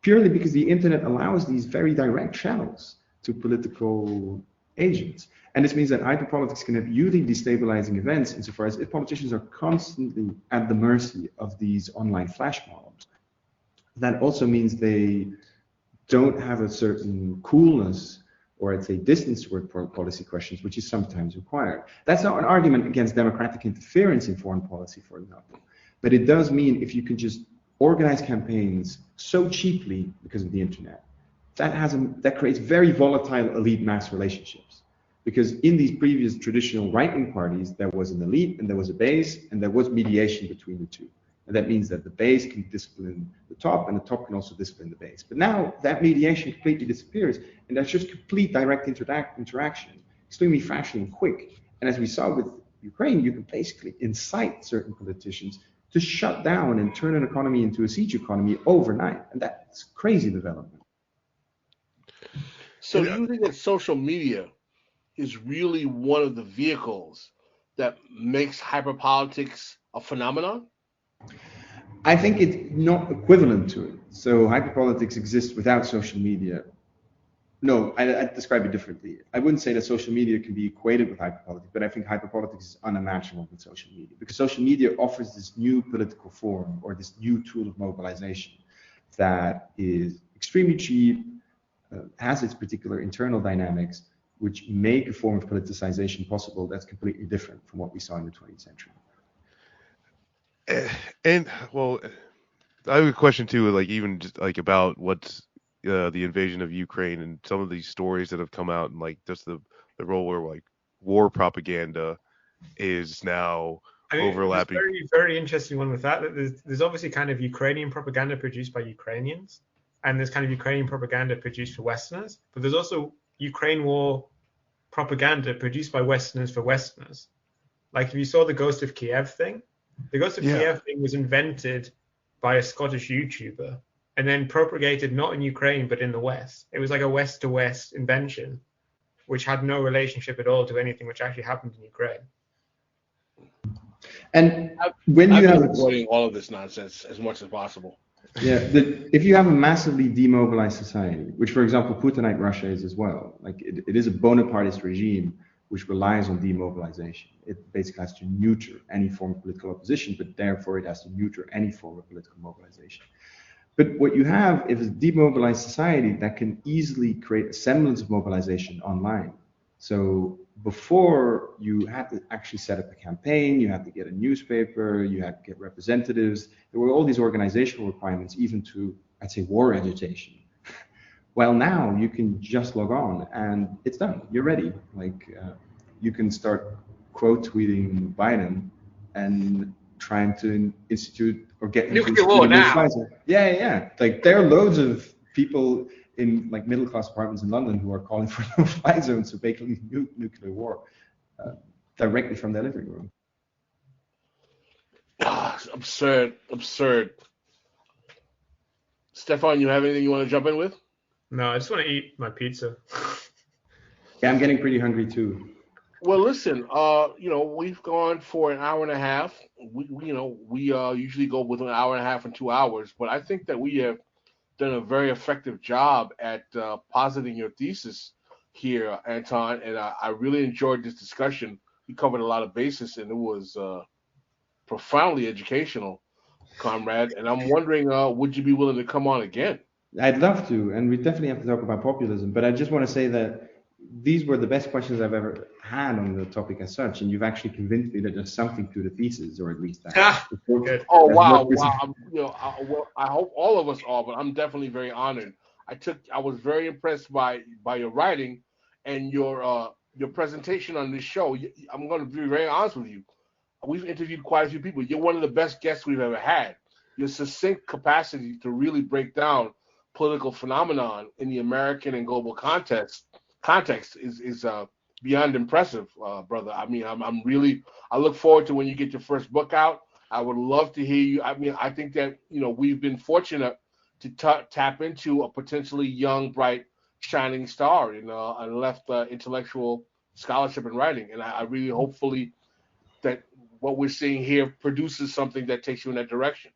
Speaker 3: purely because the internet allows these very direct channels to political agents. And this means that hyperpolitics can have hugely destabilizing events insofar as if politicians are constantly at the mercy of these online flash mobs. That also means they don't have a certain coolness or I'd say distance toward policy questions, which is sometimes required. That's not an argument against democratic interference in foreign policy, for example, but it does mean if you can just organize campaigns so cheaply because of the internet, that creates very volatile elite mass relationships. Because in these previous traditional right-wing parties, there was an elite and there was a base and there was mediation between the two. And that means that the base can discipline the top and the top can also discipline the base. But now that mediation completely disappears and there's just complete direct interaction, extremely fast and quick. And as we saw with Ukraine, you can basically incite certain politicians to shut down and turn an economy into a siege economy overnight. And that's crazy development.
Speaker 1: So do you think that social media is really one of the vehicles that makes hyperpolitics a phenomenon?
Speaker 3: I think it's not equivalent to it. So hyperpolitics exists without social media. No, I'd describe it differently. I wouldn't say that social media can be equated with hyperpolitics, but I think hyperpolitics is unimaginable with social media because social media offers this new political form or this new tool of mobilization that is extremely cheap, has its particular internal dynamics, which make a form of politicization possible that's completely different from what we saw in the 20th century.
Speaker 4: And well, I have a question too, like even just like about what's the invasion of Ukraine and some of these stories that have come out and like just the role where like war propaganda is now overlapping.
Speaker 2: Very, very interesting one with that. There's obviously kind of Ukrainian propaganda produced by Ukrainians, and there's kind of Ukrainian propaganda produced for Westerners, but there's also Ukraine war propaganda produced by Westerners for Westerners. Like if you saw the Ghost of Kiev thing, the Ghost of Kiev thing was invented by a Scottish YouTuber and then propagated not in Ukraine but in the West. It was like a West-to-West invention, which had no relationship at all to anything which actually happened in Ukraine.
Speaker 3: And when you have
Speaker 1: avoiding all of this nonsense as much as possible.
Speaker 3: Yeah, if you have a massively demobilized society, which for example Putinite Russia is as well, like it is a Bonapartist regime which relies on demobilization. It basically has to neuter any form of political opposition, but therefore it has to neuter any form of political mobilization. But what you have is a demobilized society that can easily create a semblance of mobilization online. So before you had to actually set up a campaign, you had to get a newspaper, you had to get representatives. There were all these organizational requirements, even to, I'd say, war agitation. Well, now you can just log on and it's done. You're ready. Like you can start quote tweeting Biden and trying to institute or get
Speaker 2: nuclear war now.
Speaker 3: Yeah. Like there are loads of people in like middle class apartments in London who are calling for no-fly zones, so basically nuclear war directly from their living room.
Speaker 1: Absurd. Stefan, you have anything you want to jump in with?
Speaker 2: No, I just want to eat my pizza.
Speaker 3: Yeah, I'm getting pretty hungry too.
Speaker 1: Well, listen, we've gone for an hour and a half. We usually go with an hour and a half and 2 hours, but I think that we have done a very effective job at positing your thesis here, Anton, and I really enjoyed this discussion. We covered a lot of bases, and it was profoundly educational, comrade. And I'm wondering, would you be willing to come on again?
Speaker 3: I'd love to, and we definitely have to talk about populism, but I just want to say that these were the best questions I've ever had on the topic as such, and you've actually convinced me that there's something to the thesis, or at least that.
Speaker 1: Oh, wow. I hope all of us are, but I'm definitely very honored. I was very impressed by your writing and your presentation on this show. I'm going to be very honest with you. We've interviewed quite a few people. You're one of the best guests we've ever had. Your succinct capacity to really break down political phenomenon in the American and global context is beyond impressive, brother. I mean, I look forward to when you get your first book out. I would love to hear you. I mean, I think that we've been fortunate to tap into a potentially young, bright, shining star in left intellectual scholarship and writing, and I really hopefully that what we're seeing here produces something that takes you in that direction.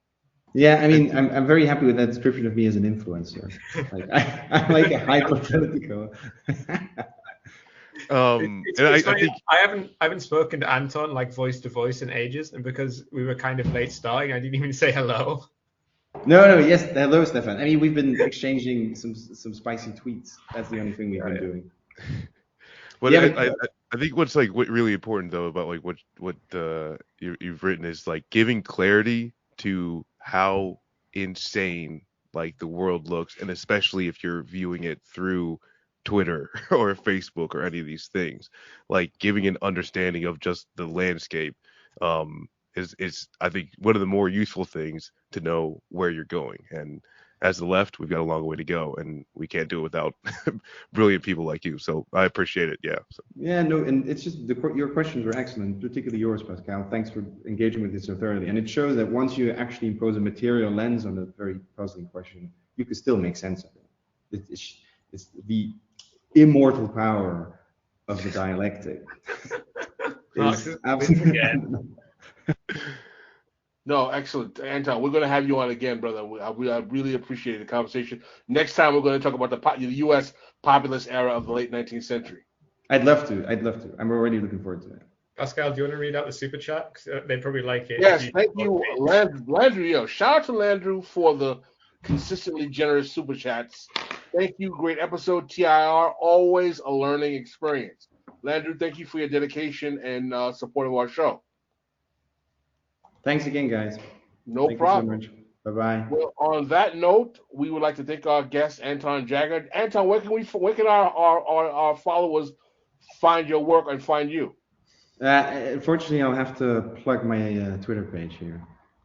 Speaker 3: Yeah, I mean, I'm very happy with that description of me as an influencer. Like I'm like a hyperpolitical.
Speaker 2: It's funny, think I haven't spoken to Anton like voice to voice in ages, and because we were kind of late starting, I didn't even say hello.
Speaker 3: No, yes, hello, Stefan. I mean, we've been exchanging some spicy tweets. That's the only thing we've been doing.
Speaker 4: Well, yeah, I think what's like really important though about like what you've written is like giving clarity to how insane like the world looks, and especially if you're viewing it through Twitter or Facebook or any of these things, like giving an understanding of just the landscape is I think one of the more useful things to know where you're going. And as the left, we've got a long way to go, and we can't do it without brilliant people like you. So I appreciate it. Yeah. So.
Speaker 3: Yeah, no, and it's just your questions were excellent, particularly yours, Pascal. Thanks for engaging with this so thoroughly. And it shows that once you actually impose a material lens on a very puzzling question, you can still make sense of it. It's the immortal power of the dialectic. Is absolutely.
Speaker 1: No, excellent, Anton. We're going to have you on again, brother. I really appreciate the conversation. Next time, we're going to talk about the U.S. populist era of the late 19th century.
Speaker 3: I'd love to. I'm already looking forward to it.
Speaker 2: Pascal, do you want to read out the super chat? They probably like it.
Speaker 1: Yes, thank you, Landrew. Shout out to Landrew for the consistently generous super chats. Thank you. Great episode, TIR. Always a learning experience. Landrew, thank you for your dedication and support of our show.
Speaker 3: Thanks again, guys.
Speaker 1: No problem.
Speaker 3: So bye-bye.
Speaker 1: Well, on that note, we would like to thank our guest, Anton Jäger. Anton, where can our followers find your work and find you?
Speaker 3: Unfortunately, I'll have to plug my Twitter page here.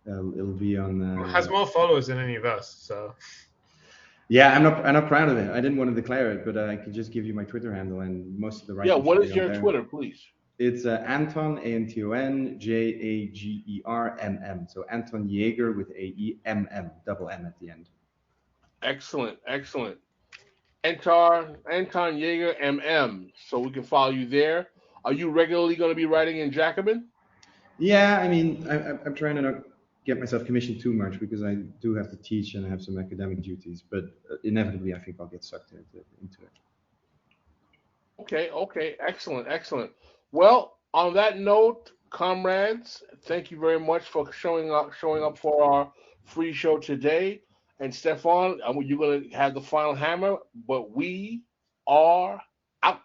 Speaker 3: It'll be on.
Speaker 2: It has more followers than any of us, so.
Speaker 3: Yeah, I'm not proud of it. I didn't want to declare it, but I could just give you my Twitter handle and most of the right.
Speaker 1: Yeah, what is your Twitter, please?
Speaker 3: It's Anton, Anton Jagermm. So Anton Jäger with AEMM, double M at the end.
Speaker 1: Excellent. Anton Jäger MM. So we can follow you there. Are you regularly going to be writing in Jacobin?
Speaker 3: Yeah, I mean, I'm trying to not get myself commissioned too much because I do have to teach and I have some academic duties, but inevitably I think I'll get sucked into it.
Speaker 1: Okay. Excellent. Well, on that note, comrades, thank you very much for showing up for our free show today. And Stefan, you're going to have the final hammer, but we are out.